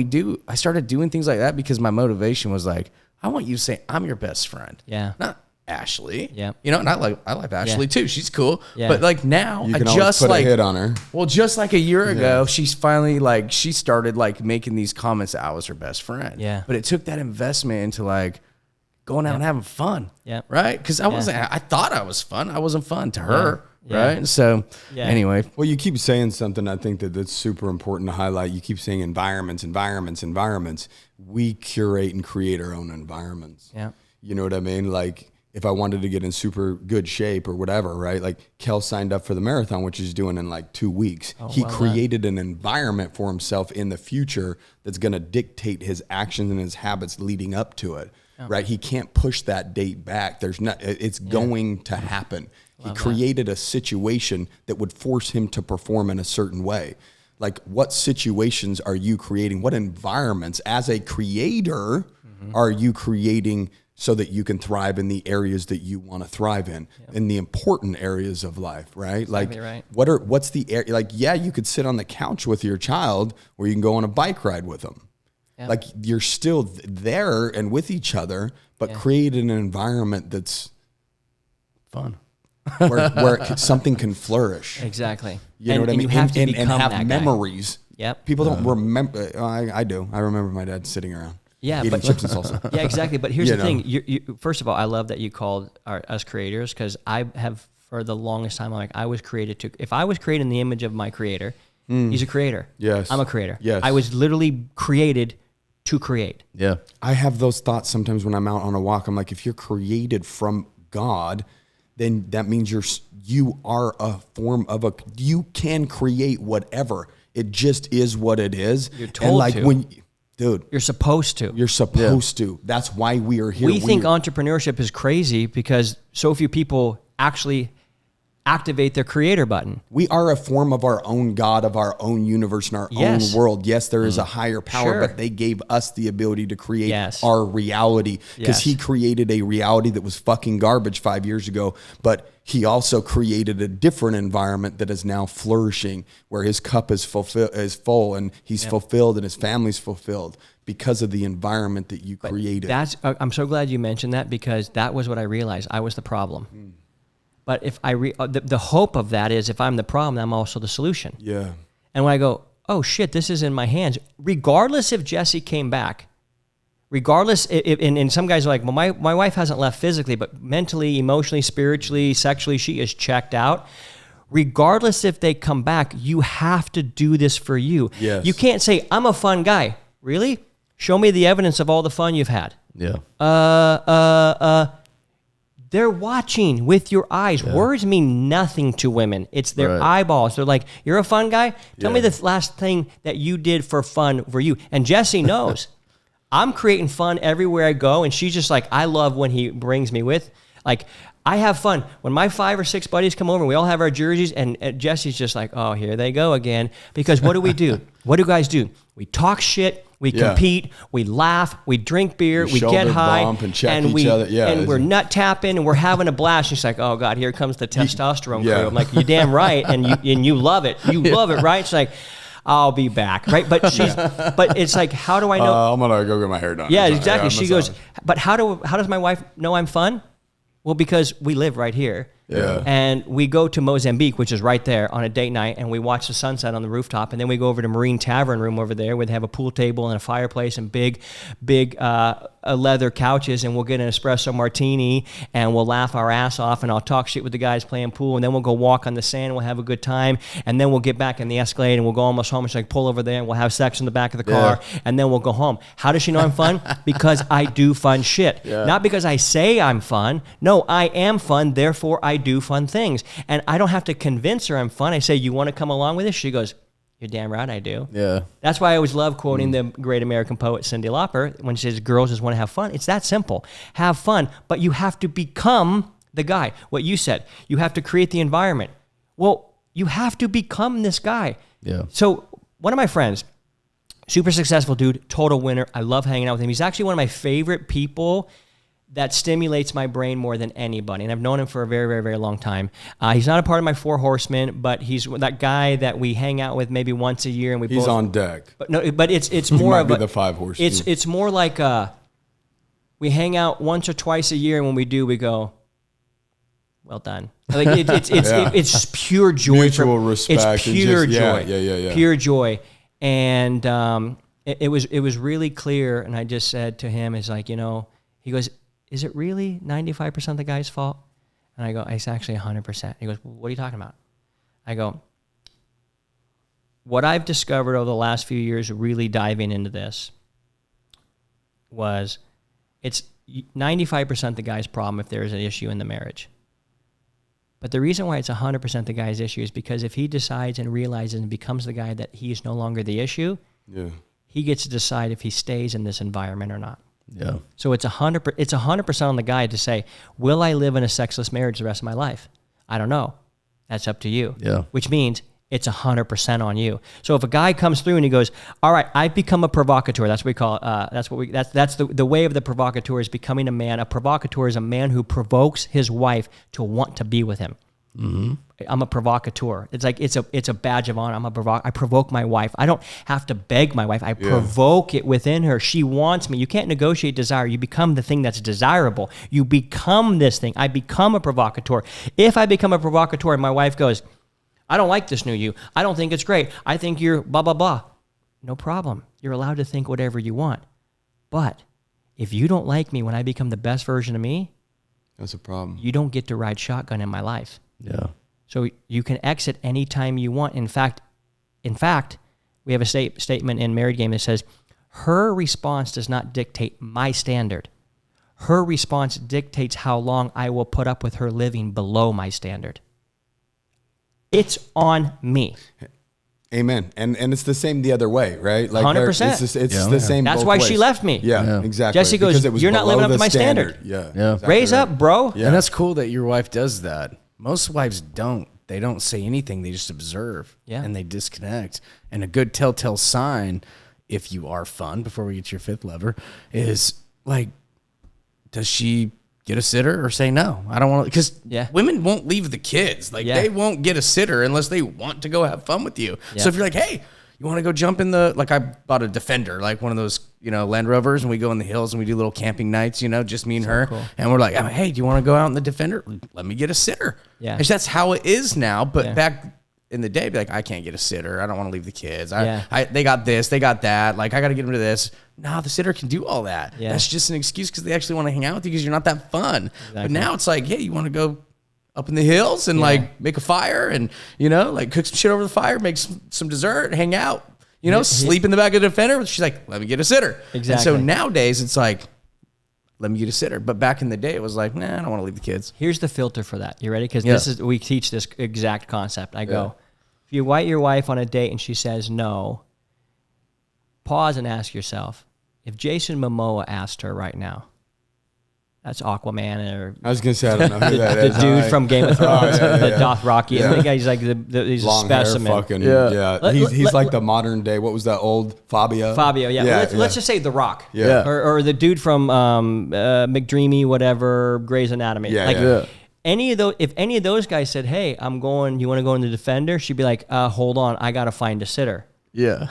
I started doing things like that because my motivation was like, I want you to say, I'm your best friend. Yeah. Not Ashley. Yeah. You know, and I like Ashley too. She's cool. Yeah. But like now, You I can always just put like a hit on her. well, just like a year ago, she's finally like she started like making these comments that I was her best friend. Yeah. But it took that investment into like going out and having fun. Yeah. Right? Because I wasn't. I thought I was fun. I wasn't fun to her. Yeah. Right. And so Yeah. anyway, Well, you keep saying something. I think that's super important to highlight. You keep saying environments. We curate and create our own environments. Yeah. You know what I mean? Like if I wanted to get in super good shape or whatever, right? Like Kel signed up for the marathon, which he's doing in like 2 weeks. He created an environment for himself in the future that's going to dictate his actions and his habits leading up to it. Right? He can't push that date back. It's going to happen. He created a situation that would force him to perform in a certain way. Like what situations are you creating? What environments as a creator are you creating so that you can thrive in the areas that you want to thrive in the important areas of life, right? Exactly Like right. what's the area? Like, yeah, you could sit on the couch with your child or you can go on a bike ride with them. Yeah. Like you're still there and with each other, but create an environment that's fun. where something can flourish. Exactly. You know what I mean? You have to and become have that guy. memories. Yep. People don't remember. I do. I remember my dad sitting around. Yeah, eating but chips and salsa. Yeah, exactly. But here's You the know. thing. You, first of all, I love that you called us creators because I have for the longest time, like I was created to. If I was created in the image of my creator, he's a creator. Yes. I'm a creator. Yes. I was literally created to create. Yeah. I have those thoughts sometimes when I'm out on a walk. I'm like, if you're created from God, then that means you are a form of you can create whatever. It just is what it is. You're told and like to. Dude, You're supposed to. you're supposed to. That's why we are here. We think entrepreneurship is crazy because so few people actually activate their creator button. We are a form of our own God, of our own universe, and our Yes. own world. Yes, there is a higher power, Sure. but they gave us the ability to create Yes. our reality because Yes. he created a reality that was fucking garbage 5 years ago, but he also created a different environment that is now flourishing where his cup is full and he's fulfilled and his family's fulfilled because of the environment that you created. That's. I'm so glad you mentioned that because that was what I realized. I was the problem. But if the hope of that is if I'm the problem, I'm also the solution. Yeah. And when I go, oh shit, this is in my hands, regardless if Jesse came back, regardless, and some guys are like, well, my wife hasn't left physically, but mentally, emotionally, spiritually, sexually, she is checked out. Regardless if they come back, you have to do this for you. Yes. You can't say, I'm a fun guy. Really? Show me the evidence of all the fun you've had. Yeah. They're watching with your eyes. Words mean nothing to women. It's their Right. eyeballs. They're like, you're a fun guy? Tell me the last thing that you did for fun for you. And Jesse knows. I'm creating fun everywhere I go. And she's just like, I love when he brings me with. Like, I have fun. When my 5 or 6 buddies come over, we all have our jerseys. And Jesse's just like, oh, here they go again. Because what do we do? What do guys do? We talk shit. We compete, we laugh, we drink beer, we get shoulder high, bump and check each other. Yeah, and we're nut tapping, and we're having a blast. She's like, "Oh God, here comes the testosterone Yeah. crew." I'm like, "You're damn right," and you love it. You love it, right? She's like, "I'll be back," right? But but it's like, how do I know? I'm gonna go get my hair done. Yeah, It's not- exactly. I'm She sorry. goes, "But how does my wife know I'm fun?" Well, because we live right here. Yeah. And we go to Mozambique, which is right there, on a date night, and we watch the sunset on the rooftop. And then we go over to Marine Tavern Room over there, where they have a pool table and a fireplace and big leather couches, and we'll get an espresso martini, and we'll laugh our ass off, and I'll talk shit with the guys playing pool, and then we'll go walk on the sand, and we'll have a good time, and then we'll get back in the Escalade, and we'll go almost home, and she's like, pull over there, and we'll have sex in the back of the car, and then we'll go home. How does she know I'm fun? Because I do fun shit. Not because I say I'm fun. No, I am fun, therefore I do fun things. And I don't have to convince her I'm fun. I say, you want to come along with this? She goes, you're damn right I do. Yeah. That's why I always love quoting the great American poet Cyndi Lauper when she says, girls just want to have fun. It's that simple. Have fun, but you have to become the guy. What you said, you have to create the environment. Well, you have to become this guy. Yeah. So one of my friends, super successful dude, total winner. I love hanging out with him. He's actually one of my favorite people that stimulates my brain more than anybody. And I've known him for a very, very, very long time. He's not a part of my 4 horsemen, but he's that guy that we hang out with maybe once a year. And He's on deck. But no, but it's more of the 5 horsemen. It's more like we hang out once or twice a year, and when we do, we go, well done. Like it's pure joy. Mutual respect. It's pure and joy. Yeah. Pure joy. And it was really clear. And I just said to him, "It's like, he goes, is it really 95% of the guy's fault?" And I go, it's actually 100%. He goes, well, what are you talking about? I go, what I've discovered over the last few years really diving into this was it's 95% the guy's problem if there's an issue in the marriage. But the reason why it's 100% the guy's issue is because if he decides and realizes and becomes the guy that he's no longer the issue, he gets to decide if he stays in this environment or not. Yeah. So it's 100% on the guy to say, will I live in a sexless marriage the rest of my life? I don't know. That's up to you. Yeah. Which means it's 100% on you. So if a guy comes through and he goes, all right, I've become a provocateur. That's what we call it. That's the way of the provocateur is becoming a man. A provocateur is a man who provokes his wife to want to be with him. Mm-hmm. I'm a provocateur. It's like it's a badge of honor. I provoke my wife. I don't have to beg my wife. I provoke it within her. She wants me. You can't negotiate desire. You become the thing that's desirable. You become this thing. I become a provocateur. If I become a provocateur and my wife goes, I don't like this new you. I don't think it's great. I think you're blah, blah, blah. No problem. You're allowed to think whatever you want. But if you don't like me when I become the best version of me, that's a problem. You don't get to ride shotgun in my life. Yeah. So you can exit anytime you want. In fact, we have a statement in Married Game that says, her response does not dictate my standard. Her response dictates how long I will put up with her living below my standard. It's on me. Amen. And it's the same the other way, right? Like 100%. It's the same. That's both why ways. she left me. Yeah, exactly. Jesse goes, because it was you're not below living up to the my standard. Yeah. Exactly Raise up, bro. Yeah. And that's cool that your wife does that. Most wives don't. They don't say anything. They just observe. Yeah. And they disconnect. And a good telltale sign, if you are fun, before we get to your 5th lever, is like, does she get a sitter or say no? I don't want to, because women won't leave the kids. Like they won't get a sitter unless they want to go have fun with you. So if you're like, hey, you want to go jump in I bought a Defender, like one of those, Land Rovers, and we go in the hills and we do little camping nights, just me and her. Cool. And we're like, hey, do you want to go out in the Defender? Let me get a sitter. Yeah. And that's how it is now. But back in the day, be like, I can't get a sitter. I don't want to leave the kids. They got this, they got that. Like, I got to get them to this. No, the sitter can do all that. Yeah. That's just an excuse because they actually want to hang out with you because you're not that fun. Exactly. But now it's like, hey, you want to go up in the hills and like make a fire and, like cook some shit over the fire, make some dessert, hang out, sleep in the back of the Defender. She's like, let me get a sitter. Exactly. And so nowadays it's like, let me get a sitter. But back in the day, it was like, nah, I don't want to leave the kids. Here's the filter for that. You ready? Because we teach this exact concept. I go, if you invite your wife on a date and she says no, pause and ask yourself, if Jason Momoa asked her right now, that's Aquaman, or I was gonna say I don't know who that is. The dude from Game of Thrones, the Dothraki. Yeah. I think he's like he's long a specimen. Hair, fucking, he's like the modern day. What was that old Fabio? Let's just say The Rock. Or the dude from McDreamy, whatever, Grey's Anatomy. Any of those, if any of those guys said, "Hey, I'm going. You want to go in the Defender?" She'd be like, "Hold on, I gotta find a sitter." Yeah.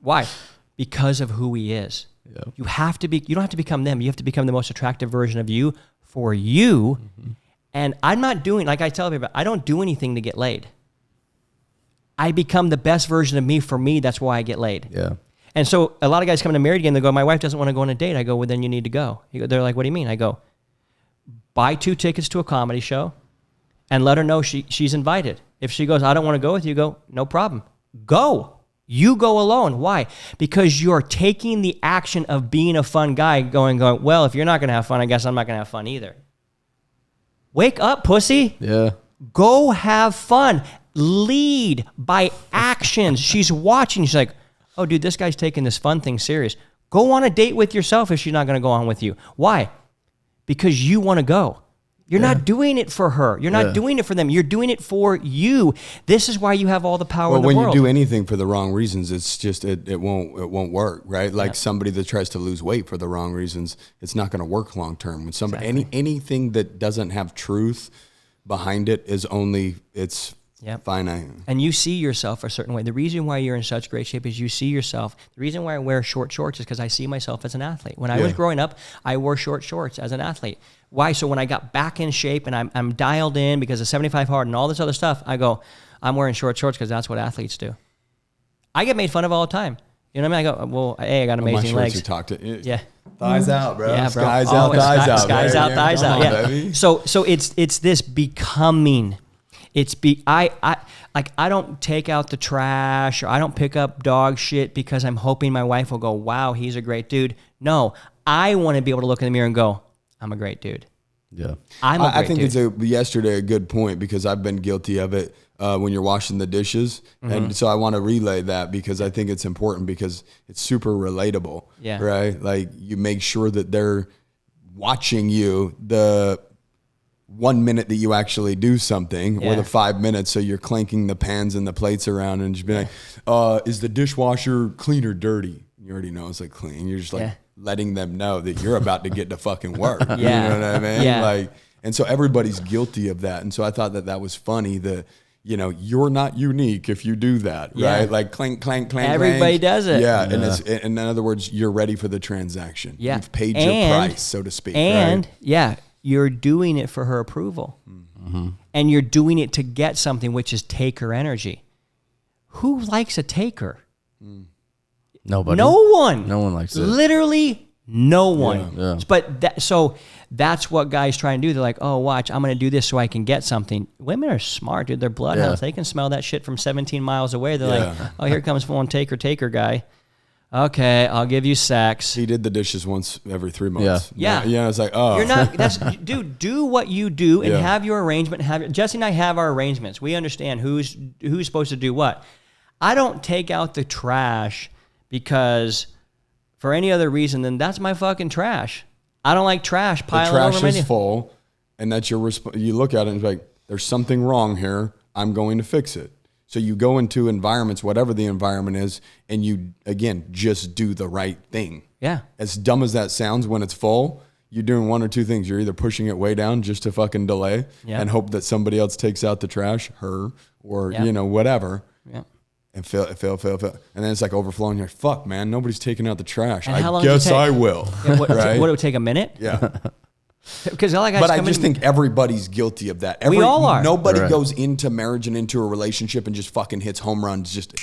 Why? Because of who he is. Yeah. You don't have to become them. You have to become the most attractive version of you for you. Mm-hmm. And I'm not doing, like I tell people, I don't do anything to get laid. I become the best version of me for me. That's why I get laid. Yeah. And so a lot of guys come to married again. They go, my wife doesn't want to go on a date. I go, well, then you need to go. They're like, what do you mean? I go, buy 2 tickets to a comedy show and let her know she's invited. If she goes, I don't want to go with you, go, no problem. Go. You go alone. Why? Because you're taking the action of being a fun guy going, well, if you're not going to have fun, I guess I'm not going to have fun either. Wake up, pussy. Yeah. Go have fun. Lead by actions. She's watching. She's like, oh, dude, this guy's taking this fun thing serious. Go on a date with yourself if she's not going to go on with you. Why? Because you want to go. You're not doing it for her. You're not doing it for them. You're doing it for you. This is why you have all the power in the world. When you do anything for the wrong reasons, it's just it won't work, right? Like somebody that tries to lose weight for the wrong reasons, it's not going to work long term. When somebody anything that doesn't have truth behind it is only finite. And you see yourself a certain way. The reason why you're in such great shape is you see yourself. The reason why I wear short shorts is because I see myself as an athlete. When I was growing up, I wore short shorts as an athlete. Why? So when I got back in shape and I'm dialed in because of 75 hard and all this other stuff, I go, I'm wearing short shorts because that's what athletes do. I get made fun of all the time. You know what I mean? I go, well, hey, I got amazing my legs. You talked to yeah. Thighs out, bro. Yeah, bro. Skies out, thighs out. Skies out, thighs out. Yeah. Baby. So it's this becoming. I don't take out the trash or I don't pick up dog shit because I'm hoping my wife will go, wow, he's a great dude. No, I want to be able to look in the mirror and go, I'm a great dude. Yeah. I think it's yesterday a good point because I've been guilty of it when you're washing the dishes. And so I want to relay that because I think it's important because it's super relatable. Yeah. Right? Like you make sure that they're watching you the 1 minute that you actually do something or the 5 minutes. So you're clanking the pans and the plates around and just be like, is the dishwasher clean or dirty? You already know it's like clean. You're just like letting them know that you're about to get to fucking work. You know what I mean? Yeah. Like, and so everybody's guilty of that. And so I thought that was funny that, you know, you're not unique if you do that, right? Like clank, clank, clank. Everybody does it. Yeah. And in other words, you're ready for the transaction. Yeah. You've paid your price, so to speak. And right? You're doing it for her approval. Mm-hmm. And you're doing it to get something, which is taker energy. Who likes a taker? Nobody. No one. No one likes it. Literally no one. Yeah. But that's what guys try and do. They're like, oh, watch, I'm going to do this so I can get something. Women are smart, dude. They're bloodhounds. They can smell that shit from 17 miles away. They're like, oh, here comes one taker guy. Okay, I'll give you sex. He did the dishes once every 3 months. Yeah. Yeah. It's like, oh. You're not, dude, do what you do and have your arrangement. Jesse and I have our arrangements. We understand who's supposed to do what. I don't take out the trash because for any other reason than that's my fucking trash. I don't like trash piling over me. The trash is full, and that's your you look at it and it's like, there's something wrong here. I'm going to fix it. So you go into environments, whatever the environment is, and you, again, just do the right thing. Yeah. As dumb as that sounds, when it's full, you're doing one or two things. You're either pushing it way down just to fucking delay and hope that somebody else takes out the trash, her, or, you know, whatever. Yeah. And fill. And then it's like overflowing. You're like, fuck, man, nobody's taking out the trash. I guess I will. Yeah, what right? it would take a minute? Yeah. Because all guys but I just think everybody's guilty of that. We all are. Nobody goes into marriage and into a relationship and just fucking hits home runs just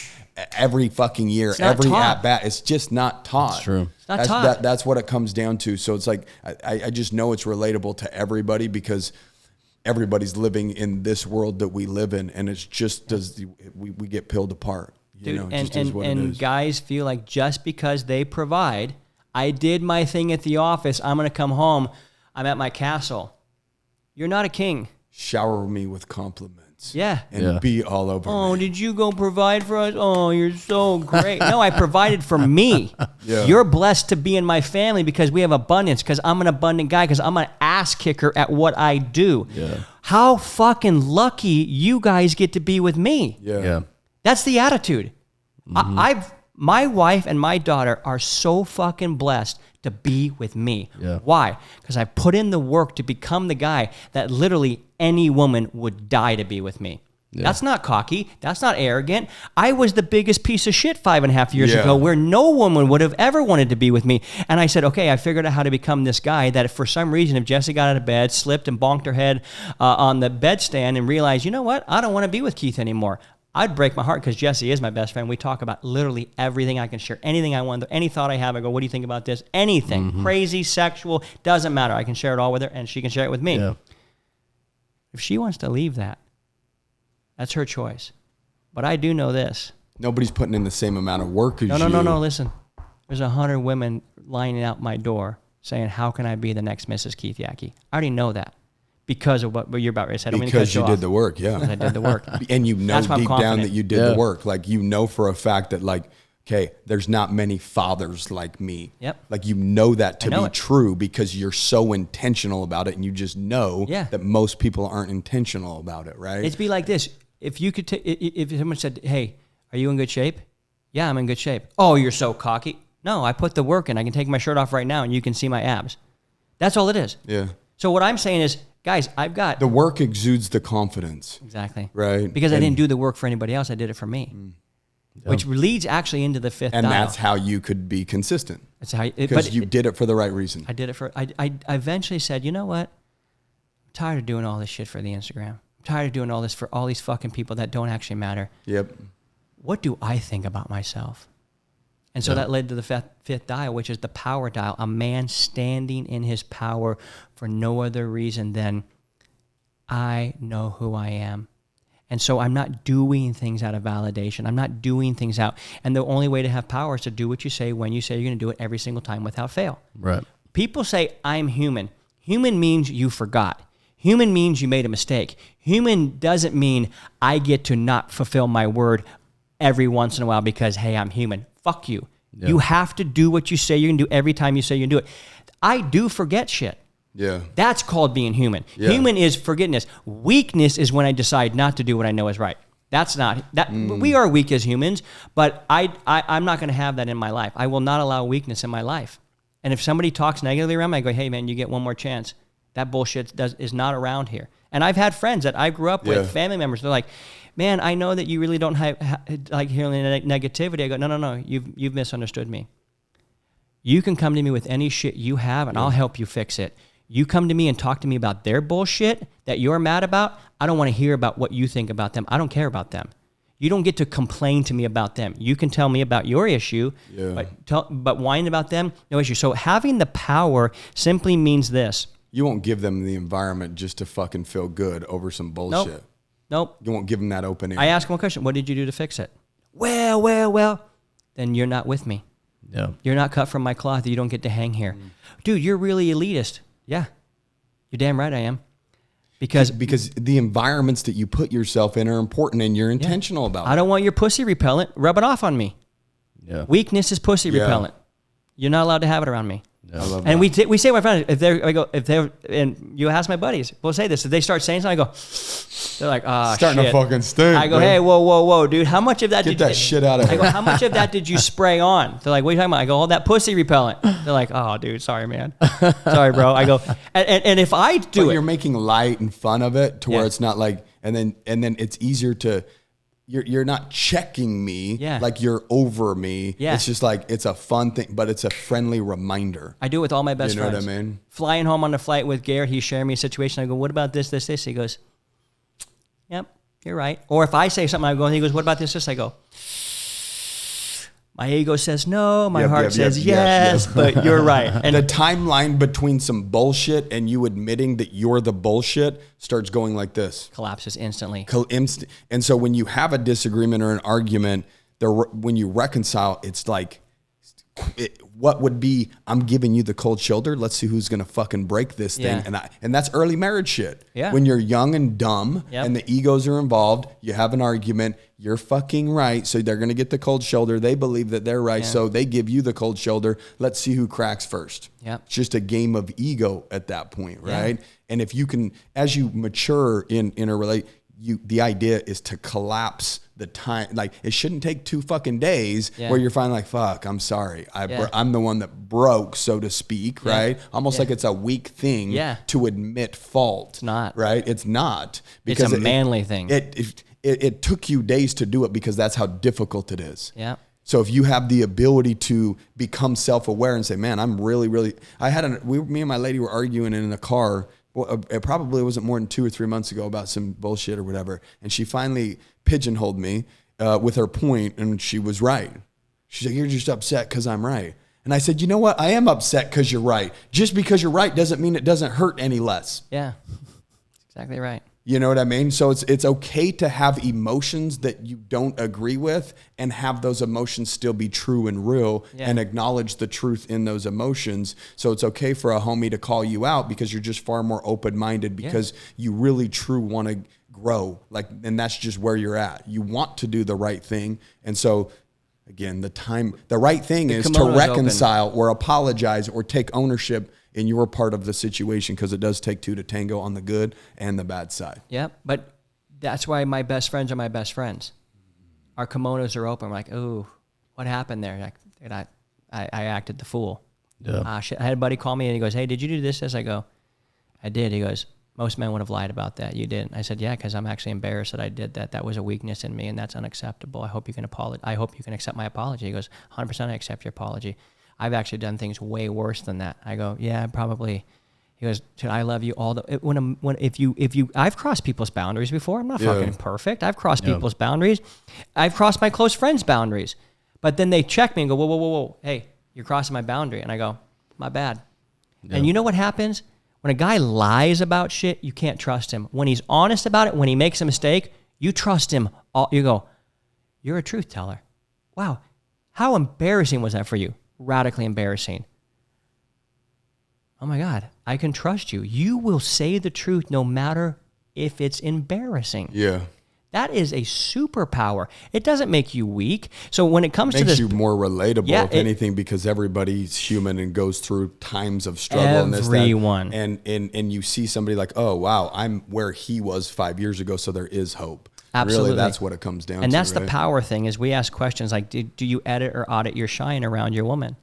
every fucking year, every at bat. It's just not taught. That's true. It's not taught. That's what it comes down to. So it's like I just know it's relatable to everybody because everybody's living in this world that we live in, and it's just we get peeled apart. You know, it just is what it is. Guys feel like just because they provide, I did my thing at the office, I'm going to come home, I'm at my castle. You're not a king. Shower me with compliments. Yeah. And be all over me. Oh, did you go provide for us? Oh, you're so great. No, I provided for me. Yeah. You're blessed to be in my family because we have abundance, because I'm an abundant guy, because I'm an ass kicker at what I do. Yeah. How fucking lucky you guys get to be with me. Yeah. That's the attitude. Mm-hmm. My wife and my daughter are so fucking blessed to be with me. Yeah. Why? Because I put in the work to become the guy that literally any woman would die to be with me. That's not cocky. That's not arrogant. I was the biggest piece of shit 5.5 years ago where no woman would have ever wanted to be with me. And I said, okay, I figured out how to become this guy that if for some reason, if Jessie got out of bed, slipped and bonked her head on the bedstand and realized, you know what? I don't want to be with Keith anymore. I'd break my heart because Jessie is my best friend. We talk about literally everything. I can share anything I want. Any thought I have, I go, what do you think about this? Anything. Crazy, sexual, doesn't matter. I can share it all with her and she can share it with me. Yeah. If she wants to leave that, that's her choice. But I do know this. Nobody's putting in the same amount of work as you. No. Listen, there's 100 women lining out my door saying, how can I be the next Mrs. Keith Yackey? I already know that because of what you're about to say. Because you did the work, yeah. I did the work. And you know deep down that you did the work. Like, you know for a fact that, like, okay, there's not many fathers like me. Yep. Like, you know that to be true because you're so intentional about it, and you just know that most people aren't intentional about it, right? It'd be like this. If you could, if someone said, hey, are you in good shape? Yeah, I'm in good shape. Oh, you're so cocky. No, I put the work in. I can take my shirt off right now and you can see my abs. That's all it is. Yeah. So what I'm saying is, guys, I've got... The work exudes the confidence. Exactly. Right. Because I didn't do the work for anybody else. I did it for me. Which leads actually into the fifth dial. And that's how you could be consistent. That's how because you did it for the right reason. I did it for... I eventually said, you know what? I'm tired of doing all this shit for the Instagram. I'm tired of doing all this for all these fucking people that don't actually matter. Yep. What do I think about myself? And so that led to the fifth dial, which is the power dial, a man standing in his power for no other reason than I know who I am. And so I'm not doing things out of validation. I'm not doing things out. And the only way to have power is to do what you say when you say you're going to do it every single time without fail. Right. People say, I'm human. Human means you forgot. Human means you made a mistake. Human doesn't mean I get to not fulfill my word every once in a while because, hey, I'm human. Fuck you. Yeah. You have to do what you say you're going to do every time you say you're going to do it. I do forget shit. Yeah. That's called being human. Yeah. Human is forgetfulness. Weakness is when I decide not to do what I know is right. That's not that. We are weak as humans, but I'm not going to have that in my life. I will not allow weakness in my life. And if somebody talks negatively around me, I go, hey man, you get one more chance. That bullshit is not around here. And I've had friends that I grew up with, family members. They're like, man, I know that you really don't like hearing negativity. I go, no, you've misunderstood me. You can come to me with any shit you have, and I'll help you fix it. You come to me and talk to me about their bullshit that you're mad about. I don't want to hear about what you think about them. I don't care about them. You don't get to complain to me about them. You can tell me about your issue, but whine about them, no issue. So having the power simply means this. You won't give them the environment just to fucking feel good over some bullshit. Nope. You won't give them that opening. I ask one question. What did you do to fix it? Well. Then you're not with me. Yeah. You're not cut from my cloth. You don't get to hang here. Dude, you're really elitist. Yeah. You're damn right I am. Because the environments that you put yourself in are important and you're intentional about it. I don't want your pussy repellent. Rub it off on me. Yeah. Weakness is pussy repellent. You're not allowed to have it around me. I love and that. we say my friends, and you ask my buddies, we'll say this, if they start saying something, I go, they're like, starting shit. to fucking stink. I go, hey, whoa, dude, how much of that Get that shit out of here. I go, how much of that did you spray on? They're like, what are you talking about? I go, all that pussy repellent. They're like, oh, dude, sorry, man. Sorry, bro. I go, and if I do but you're making light and fun of it to where it's not like, and then it's easier to, you're not checking me like you're over me. Yeah. It's just like, it's a fun thing, but it's a friendly reminder. I do it with all my best friends. You know what I mean? Flying home on the flight with Garrett, he's sharing me a situation. I go, what about this? He goes, yep, you're right. Or if I say something, I go, and he goes, what about this? I go, my ego says no, my heart says yes, but you're right. And the timeline between some bullshit and you admitting that you're the bullshit starts going like this. Collapses instantly. And so when you have a disagreement or an argument, when you reconcile, it's like, what would be, I'm giving you the cold shoulder. Let's see who's going to fucking break this thing. And that's early marriage shit. Yeah. When you're young and dumb and the egos are involved, you have an argument, you're fucking right. So they're going to get the cold shoulder. They believe that they're right. So they give you the cold shoulder. Let's see who cracks first. Yep. It's just a game of ego at that point, right? Yeah. And if you can, as you mature in a relationship, the idea is to collapse the time. Like, it shouldn't take 2 fucking days where you're finally like, fuck, I'm sorry. I'm the one that broke, so to speak, right? Almost like it's a weak thing to admit fault. It's not. Right? It's not. Because it's a manly thing. it took you days to do it because that's how difficult it is. Yeah. So if you have the ability to become self-aware and say, man, I'm really, me and my lady were arguing in a car. Well, it probably wasn't more than 2 or 3 months ago about some bullshit or whatever. And she finally pigeonholed me with her point, and she was right. She's like, you're just upset because I'm right. And I said, you know what? I am upset because you're right. Just because you're right doesn't mean it doesn't hurt any less. Yeah, that's exactly right. You know what I mean? So it's okay to have emotions that you don't agree with and have those emotions still be true and real and acknowledge the truth in those emotions. So it's okay for a homie to call you out because you're just far more open-minded because you really true want to grow. And that's just where you're at. You want to do the right thing. And so again, the right thing is to reconcile or apologize or take ownership in your part of the situation, because it does take two to tango on the good and the bad side. Yeah, but that's why my best friends are my best friends. Our kimonos are open. We're like, oh, what happened there? Like, I acted the fool. Yeah. Shit. I had a buddy call me and he goes, hey, did you do this? I go, I did. He goes, most men would have lied about that. You didn't. I said, yeah, because I'm actually embarrassed that I did that. That was a weakness in me, and that's unacceptable. I hope you can apologize. I hope you can accept my apology. He goes, 100% I accept your apology. I've actually done things way worse than that. I go, yeah, probably. He goes, dude, I love you all the, if you, I've crossed people's boundaries before. I'm not fucking perfect. I've crossed people's boundaries. I've crossed my close friends' boundaries. But then they check me and go, whoa. Hey, you're crossing my boundary. And I go, my bad. Yeah. And you know what happens? When a guy lies about shit, you can't trust him. When he's honest about it, when he makes a mistake, you trust him. You go, you're a truth teller. Wow. How embarrassing was that for you? Radically embarrassing. Oh my God, I can trust you. You will say the truth no matter if it's embarrassing. Yeah. That is a superpower. It doesn't make you weak. So when it comes to this, makes you more relatable, if anything, because everybody's human and goes through times of struggle. Everyone. And you see somebody like, oh wow, I'm where he was 5 years ago, so there is hope. Absolutely. Really, that's what it comes down to. And that's the power thing, is we ask questions like, do you edit or audit your shine around your woman?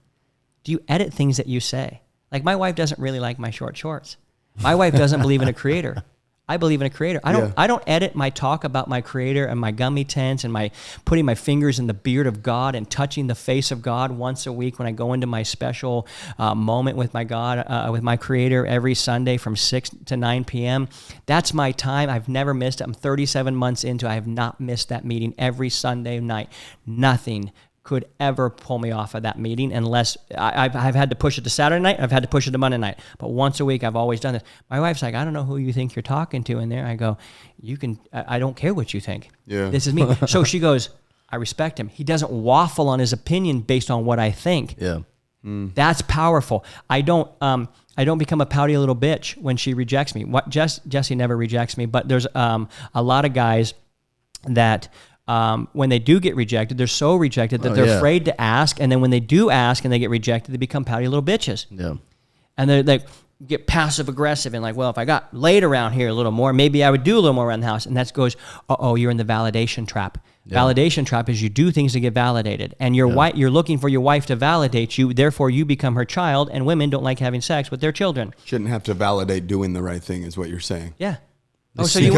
Do you edit things that you say? Like, my wife doesn't really like my short shorts. My wife doesn't believe in a creator. I believe in a creator. I don't edit my talk about my creator and my gummy tents and my putting my fingers in the beard of God and touching the face of God once a week when I go into my special moment with my God, with my creator every Sunday from 6 to 9 p.m. That's my time. I've never missed it. I'm 37 months into it. I have not missed that meeting every Sunday night. Nothing could ever pull me off of that meeting unless I've had to push it to Saturday night. I've had to push it to Monday night. But once a week, I've always done this. My wife's like, I don't know who you think you're talking to in there. I go, I don't care what you think. Yeah. This is me. So she goes, I respect him. He doesn't waffle on his opinion based on what I think. Yeah. That's powerful. I don't become a pouty little bitch when she rejects me. Jesse never rejects me, but there's a lot of guys that when they do get rejected, they're so rejected that they're afraid to ask. And then when they do ask and they get rejected, they become pouty little bitches. Yeah. And they get passive aggressive and like, well, if I got laid around here a little more, maybe I would do a little more around the house. And that goes, you're in the validation trap. Yeah. Validation trap is you do things to get validated. And you're looking for your wife to validate you. Therefore, you become her child. And women don't like having sex with their children. Shouldn't have to validate doing the right thing is what you're saying. Yeah. So you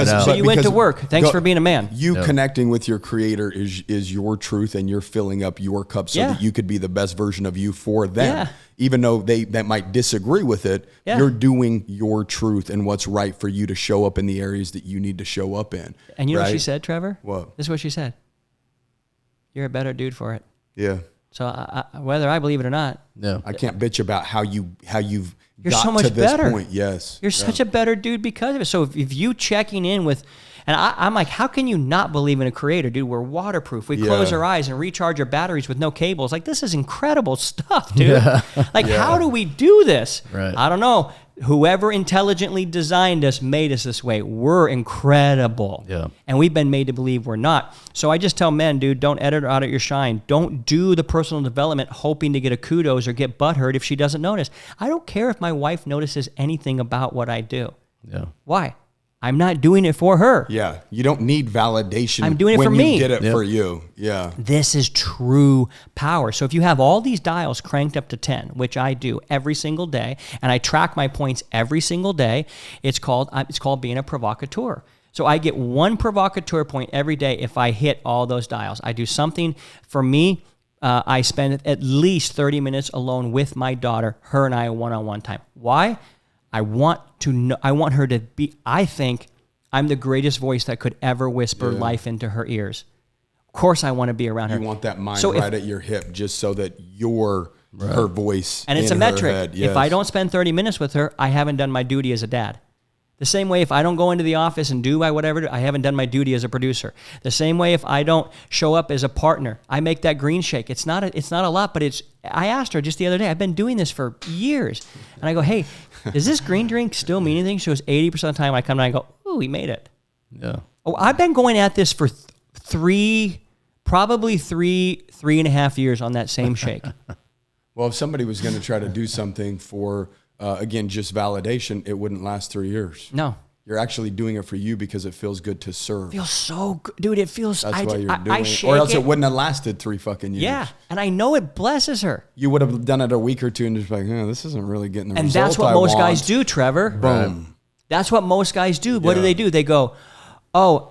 went to work. Thanks for being a man. You connecting with your creator is your truth, and you're filling up your cup so that you could be the best version of you for them. Yeah. Even though that might disagree with it, you're doing your truth and what's right for you to show up in the areas that you need to show up in. And you know what she said, Trevor? What? This is what she said. You're a better dude for it. Yeah. So whether I believe it or not, I can't bitch about how you've you're got so much to this better. point. Yes. You're such a better dude because of it. So if you checking in with, and I'm like, how can you not believe in a creator, dude? We're waterproof. We close our eyes and recharge our batteries with no cables. Like, this is incredible stuff, dude. Yeah. Like, how do we do this? Right. I don't know. Whoever intelligently designed us made us this way. We're incredible. Yeah. And we've been made to believe we're not. So I just tell men, dude, don't edit or audit your shine. Don't do the personal development hoping to get a kudos or get butthurt if she doesn't notice. I don't care if my wife notices anything about what I do. Yeah. Why? I'm not doing it for her. Yeah. You don't need validation. I'm doing it for when me. You did it for you. Yeah. This is true power. So if you have all these dials cranked up to 10, which I do every single day, and I track my points every single day, it's called being a provocateur. So I get one provocateur point every day if I hit all those dials. I do something for me. I spend at least 30 minutes alone with my daughter, her and I one-on-one time. Why? I want to know, I want her to be, I think I'm the greatest voice that could ever whisper life into her ears. Of course I want to be around her. You want that mind right at your hip just so that you're her voice. And it's a metric. If I don't spend 30 minutes with her, I haven't done my duty as a dad. The same way if I don't go into the office and do whatever, I haven't done my duty as a producer. The same way if I don't show up as a partner, I make that green shake. It's not a lot, but I asked her just the other day, I've been doing this for years. And I go, hey, does this green drink still mean anything? She goes, 80% of the time I come down and I go, ooh, we made it. Yeah. Oh, I've been going at this for probably three and a half years on that same shake. Well, if somebody was going to try to do something for, again, just validation, it wouldn't last 3 years. No. You're actually doing it for you because it feels good to serve. Feels so good. Dude, it feels... That's why you're doing I it. shake Or else it it wouldn't have lasted 3 fucking years. Yeah, and I know it blesses her. You would have done it a week or two and just like, this isn't really getting the And result that's what I most want. guys do, Trevor. Boom. That's what most guys do. What do? They go,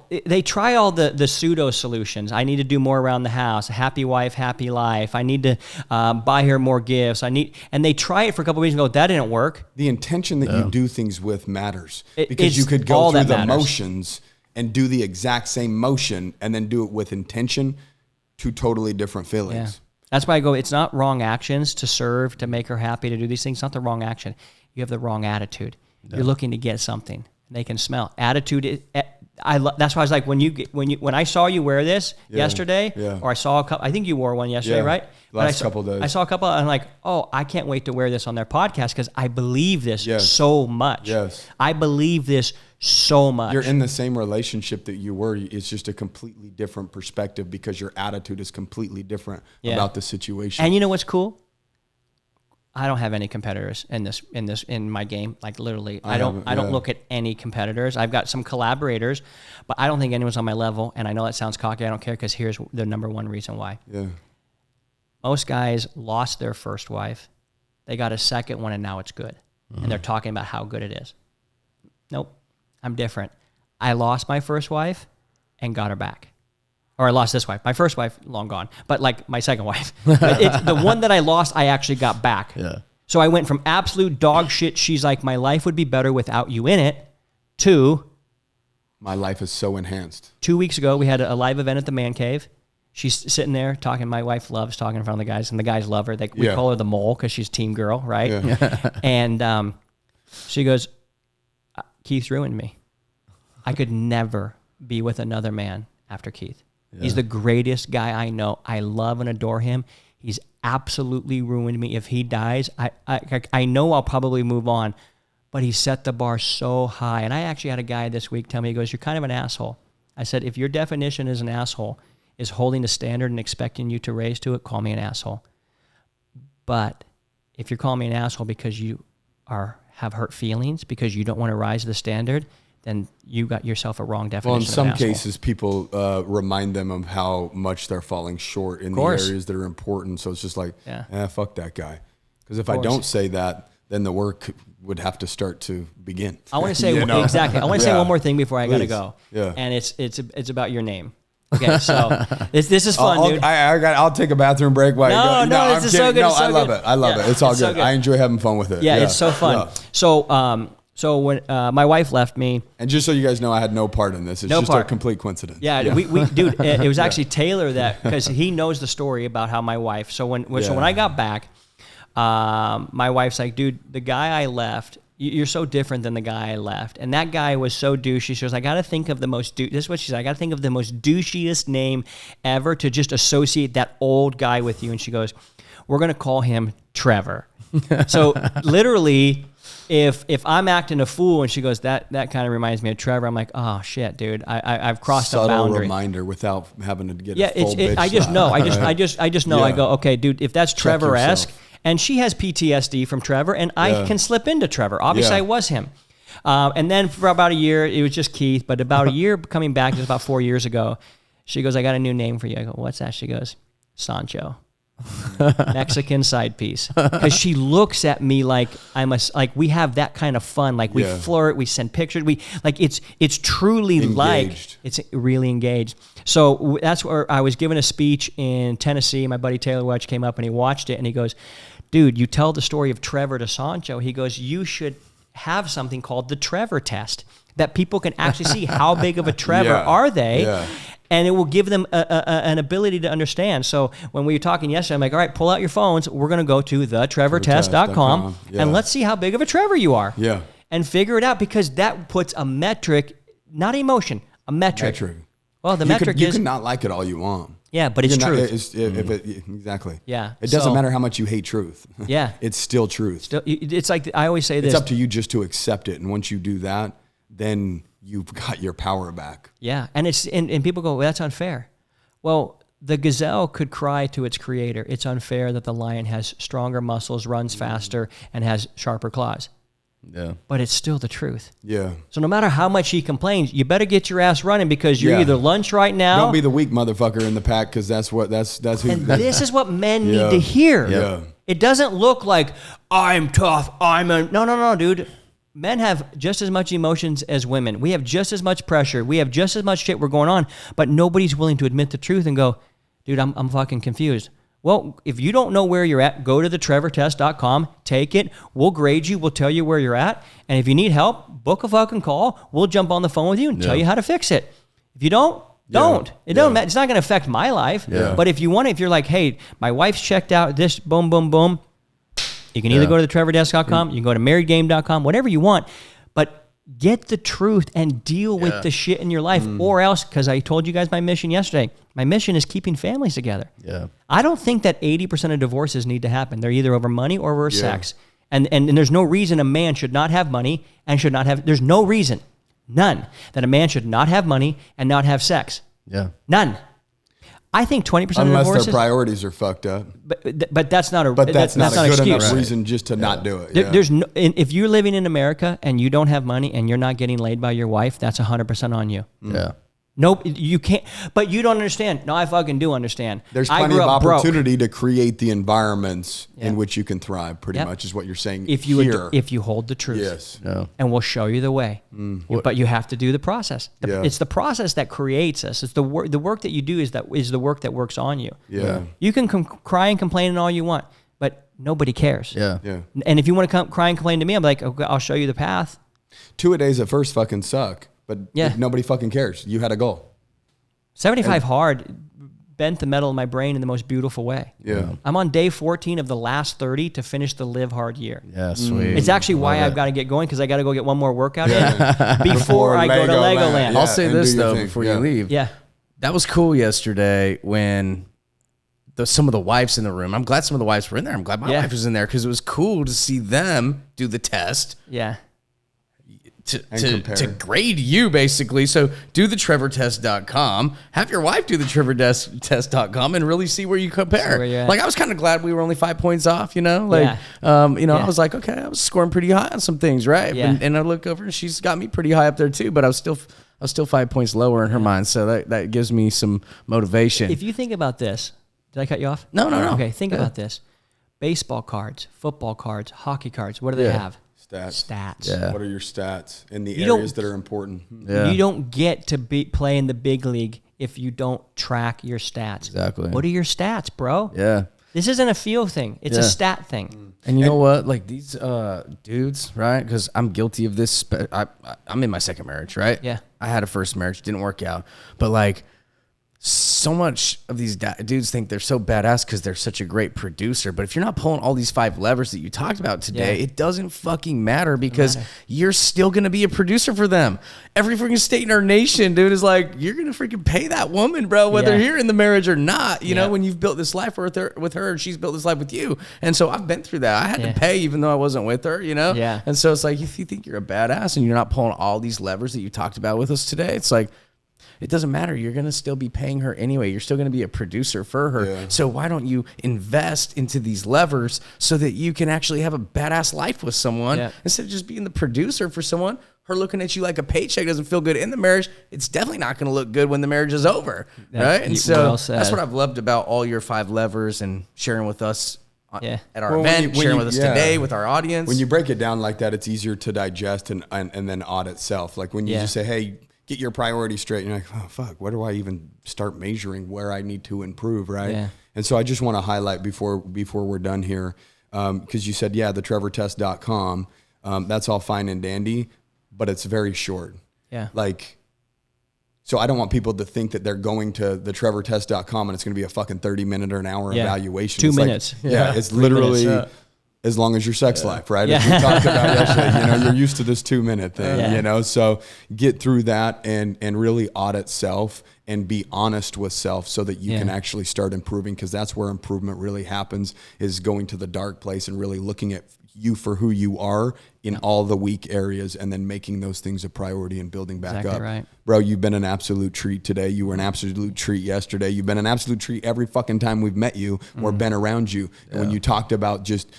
they try all the pseudo solutions. I need to do more around the house. A happy wife, happy life. I need to buy her more gifts. And they try it for a couple of weeks and go, that didn't work. The intention that you do things with matters. Because It's you could go all through that the matters. motions and do the exact same motion and then do it with intention, two totally different feelings. Yeah. That's why I go, it's not wrong actions to serve, to make her happy, to do these things. It's not the wrong action. You have the wrong attitude. Yeah. You're looking to get something. They can smell. Attitude that's why I was like, when I saw you wear this yesterday, or I saw a couple, I think you wore one yesterday, right? Last couple days. I saw a couple, and I'm like, I can't wait to wear this on their podcast because I believe this so much. Yes. I believe this so much. You're in the same relationship that you were. It's just a completely different perspective because your attitude is completely different about the situation. And you know what's cool? I don't have any competitors in my game. Like literally, I don't look at any competitors. I've got some collaborators, but I don't think anyone's on my level. And I know that sounds cocky. I don't care because here's the number one reason why. Yeah. Most guys lost their first wife. They got a second one, and now it's good. And they're talking about how good it is. Nope, I'm different. I lost my first wife and got her back. Or I lost this wife. My first wife, long gone. But like my second wife. But it's the one that I lost, I actually got back. Yeah. So I went from absolute dog shit, she's like, my life would be better without you in it, to... My life is so enhanced. 2 weeks ago, we had a live event at the Man Cave. She's sitting there talking. My wife loves talking in front of the guys, and the guys love her. We call her the mole because she's team girl, right? Yeah. And she goes, Keith ruined me. I could never be with another man after Keith. Yeah. He's the greatest guy I know. I love and adore him. He's absolutely ruined me. If he dies, I know I'll probably move on, but he set the bar so high. And I actually had a guy this week tell me, he goes, you're kind of an asshole. I said, if your definition as an asshole is holding a standard and expecting you to raise to it, call me an asshole. But if you're calling me an asshole because you have hurt feelings, because you don't want to rise to the standard, then you got yourself a wrong definition. Well, in some of asshole. cases, people remind them of how much they're falling short in the areas that are important. So it's just like, fuck that guy. Because if I don't say that, then the work would have to start to begin. I want to say exactly. I want to say one more thing before I gotta go. Yeah. And it's about your name. Okay, so this is fun, dude. I'll take a bathroom break while you go. No, this is so good. No, it's so I love good. it. I love it. It's all good. So good. I enjoy having fun with it. Yeah, it's so fun. Yeah. So when my wife left me, and just so you guys know, I had no part in this. It's just a complete coincidence. Yeah. We dude, it was actually Taylor that, because he knows the story about how my wife. So when I got back, my wife's like, dude, the guy I left, you're so different than the guy I left, and that guy was so douchey. She goes, I got to think of the most. This is what she said. I got to think of the most douchiest name ever to just associate that old guy with you. And she goes, we're gonna call him Trevor. So literally. If I'm acting a fool and she goes, that kind of reminds me of Trevor, I'm like, oh shit, dude, I've crossed a boundary. Subtle reminder without having to get a full bitch I just slap. know. I just know. I go, okay, dude, if that's Trevor-esque, and she has PTSD from Trevor, and I can slip into Trevor. Obviously, I was him. And then for about a year, it was just Keith. But about a year coming back, just about 4 years ago, she goes, I got a new name for you. I go, what's that? She goes, Sancho. Mexican side piece, because she looks at me like we have that kind of fun, like we flirt, we send pictures, it's truly engaged. like it's really engaged. So that's where I was giving a speech in Tennessee. My buddy Taylor Welch came up and he watched it and he goes, dude, you tell the story of Trevor to Sancho. He goes, you should have something called the Trevor test, that people can actually see how big of a Trevor are they. Yeah. And it will give them an ability to understand. So when we were talking yesterday, I'm like, all right, pull out your phones. We're going to go to thetrevortest.com and let's see how big of a Trevor you are. Yeah. And figure it out, because that puts a metric, not emotion, a metric. Well, the metric you is... You can not like it all you want. Yeah, but it's truth. Exactly. Yeah. It doesn't matter how much you hate truth. Yeah. It's still truth. It's like, I always say this. It's up to you just to accept it. And once you do that, then you've got your power back. Yeah. And people go, well, that's unfair. Well, the gazelle could cry to its creator, it's unfair that the lion has stronger muscles, runs faster, and has sharper claws. Yeah. But it's still the truth. Yeah. So no matter how much he complains, you better get your ass running, because you're either lunch right now. Don't be the weak motherfucker in the pack, because that's who. And this is what men need to hear. Yeah. It doesn't look like I'm tough. No, dude. Men have just as much emotions as women. We have just as much pressure. We have just as much shit we're going on, but nobody's willing to admit the truth and go, dude, I'm fucking confused. Well, if you don't know where you're at, go to thetrevortest.com, take it. We'll grade you. We'll tell you where you're at. And if you need help, book a fucking call. We'll jump on the phone with you and tell you how to fix it. If you don't. It don't matter. It's not going to affect my life. Yeah. But if you're like, hey, my wife's checked out, this, boom, boom, boom. You can either go to thetrevortest.com, you can go to marriedgame.com, whatever you want. But get the truth and deal with the shit in your life, or else, because I told you guys my mission yesterday. My mission is keeping families together. Yeah. I don't think that 80% of divorces need to happen. They're either over money or over sex. And there's no reason a man should not have money and should not have, there's no reason, none, that a man should not have money and not have sex. Yeah. None. I think 20% of divorces... Unless their priorities are fucked up. But that's not a that's not a good excuse. enough reason just to not do it. There's no, if you're living in America and you don't have money and you're not getting laid by your wife, that's 100% on you. Yeah. Nope, you can't. But you don't understand. No, I fucking do understand. There's plenty of opportunity to create the environments in which you can thrive. Pretty much is what you're saying. If you hold the truth, yes, and we'll show you the way. But you have to do the process. It's the process that creates us. It's the work that you do is the work that works on you. Yeah, you can cry and complain all you want, but nobody cares. Yeah. And if you want to cry and complain to me, I'm like, okay, I'll show you the path. 2-a-days at first fucking suck. But nobody fucking cares. You had a goal. 75 hard bent the metal in my brain in the most beautiful way. Yeah. I'm on day 14 of the last 30 to finish the Live Hard year. Yeah, sweet. It's actually why I've got to get going, because I got to go get one more workout in before I go to Legoland. I'll say this, though, before you leave. Yeah. That was cool yesterday when some of the wives in the room, I'm glad some of the wives were in there. I'm glad my wife was in there, because it was cool to see them do the test. Yeah. To grade you, basically. So do the trevortest.com, have your wife do the trevortest.com, and really see where you compare. Like, I was kind of glad we were only 5 points off, I was like, okay, I was scoring pretty high on some things, right? Yeah. And I look over and she's got me pretty high up there too, but I was still 5 points lower in her mind. So that gives me some motivation. If you think about this, did I cut you off? No. Okay, think about this. Baseball cards, football cards, hockey cards, what do they have? Stats. Yeah. What are your stats in the areas that are important? Yeah. You don't get to play in the big league if you don't track your stats. Exactly. What are your stats, bro? Yeah. This isn't a feel thing. It's a stat thing. And you know what? Like, these dudes, right? Because I'm guilty of this. I'm in my second marriage, right? Yeah. I had a first marriage. Didn't work out. But, like, so much of these dudes think they're so badass because they're such a great producer. But if you're not pulling all these 5 levers that you talked about today, it doesn't fucking matter, because you're still going to be a producer for them. Every freaking state in our nation, dude, is like, you're going to freaking pay that woman, bro, whether you're in the marriage or not, you know, when you've built this life with her and she's built this life with you. And so I've been through that. I had to pay even though I wasn't with her, you know? Yeah. And so it's like, if you think you're a badass and you're not pulling all these levers that you talked about with us today, it's like, it doesn't matter. You're going to still be paying her anyway. You're still going to be a producer for her. Yeah. So why don't you invest into these levers so that you can actually have a badass life with someone instead of just being the producer for someone her looking at you like a paycheck doesn't feel good in the marriage, it's definitely not going to look good when the marriage is over, right? And so well said. that's what I've loved about all your 5 levers and sharing with us at our Well, event, sharing with us today with our audience. When you break it down like that, it's easier to digest and then audit self. Like when you just say, hey, get your priorities straight, and you're like, oh, fuck, where do I even start measuring where I need to improve, right? Yeah. And so I just want to highlight before we're done here, because you said, the trevortest.com, that's all fine and dandy, but it's very short. Yeah. Like, so I don't want people to think that they're going to the trevortest.com and it's going to be a fucking 30-minute or an hour evaluation. 2 It's minutes. Like, it's literally as long as your sex life, right? As we talked about yesterday, you're used to this 2-minute thing, so get through that and really audit self and be honest with self so that you can actually start improving, because that's where improvement really happens, is going to the dark place and really looking at you for who you are in all the weak areas, and then making those things a priority and building back up. Right. Bro, you've been an absolute treat today. You were an absolute treat yesterday. You've been an absolute treat every fucking time we've met you or been around you. And when you talked about just,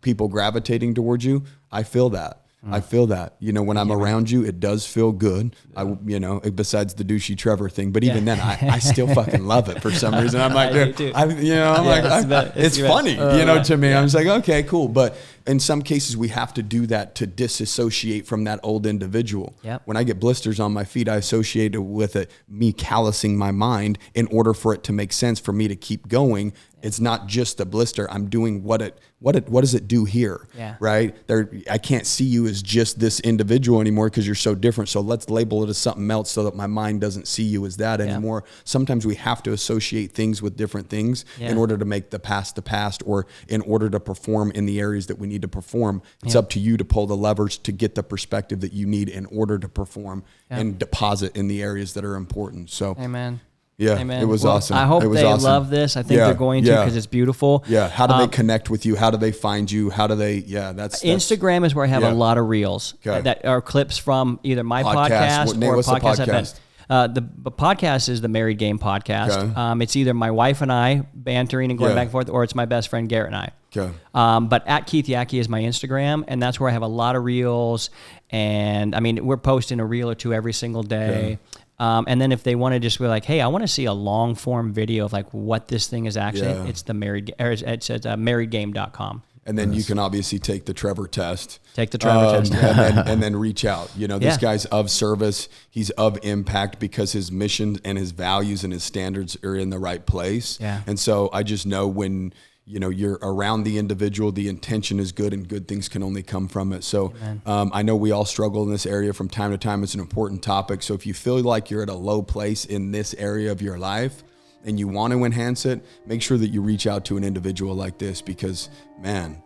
people gravitating towards you, I feel that. I feel that, when I'm around you, it does feel good. Besides the douchey Trevor thing, but even then I still fucking love it for some reason. I'm like, dude, it's funny, to me. I'm just like, okay, cool. But in some cases we have to do that to disassociate from that old individual. Yep. When I get blisters on my feet, I associate it with me callousing my mind in order for it to make sense for me to keep going. It's not just a blister. I'm doing what does it do here? Yeah. Right? I can't see you as just this individual anymore because you're so different. So let's label it as something else so that my mind doesn't see you as that anymore. Sometimes we have to associate things with different things in order to make the past, or in order to perform in the areas that we need to perform. It's up to you to pull the levers to get the perspective that you need in order to perform and deposit in the areas that are important. So, amen. Yeah, Amen. it was awesome. I hope it was they awesome. love this. I think they're going to, because it's beautiful. Yeah. How do they connect with you? How do they find you? How do they? That's Instagram is where I have a lot of reels that are clips from either my podcast or podcasts I've been. The podcast is the Married Game podcast. Okay. It's either my wife and I bantering and going back and forth, or it's my best friend Garrett and I. Okay. But at Keith Yackey is my Instagram, and that's where I have a lot of reels. And I mean, we're posting a reel or two every single day. Okay. And then if they want to just be like, hey, I want to see a long form video of like what this thing is actually, it's the marriedgame.com. And then you can obviously take the Trevor test. Take the Trevor test. and then reach out. This guy's of service. He's of impact because his mission and his values and his standards are in the right place. Yeah. And so I just know when you're around the individual, the intention is good and good things can only come from it. So I know we all struggle in this area from time to time. It's an important topic. So if you feel like you're at a low place in this area of your life and you want to enhance it, make sure that you reach out to an individual like this, because man,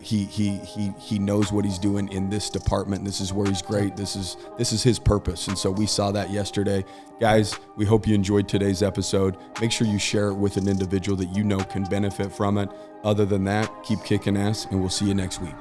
he knows what he's doing in this department. This is where he's great. This is his purpose. And so we saw that yesterday. Guys, we hope you enjoyed today's episode. Make sure you share it with an individual that you know can benefit from it. Other than that, keep kicking ass, and we'll see you next week.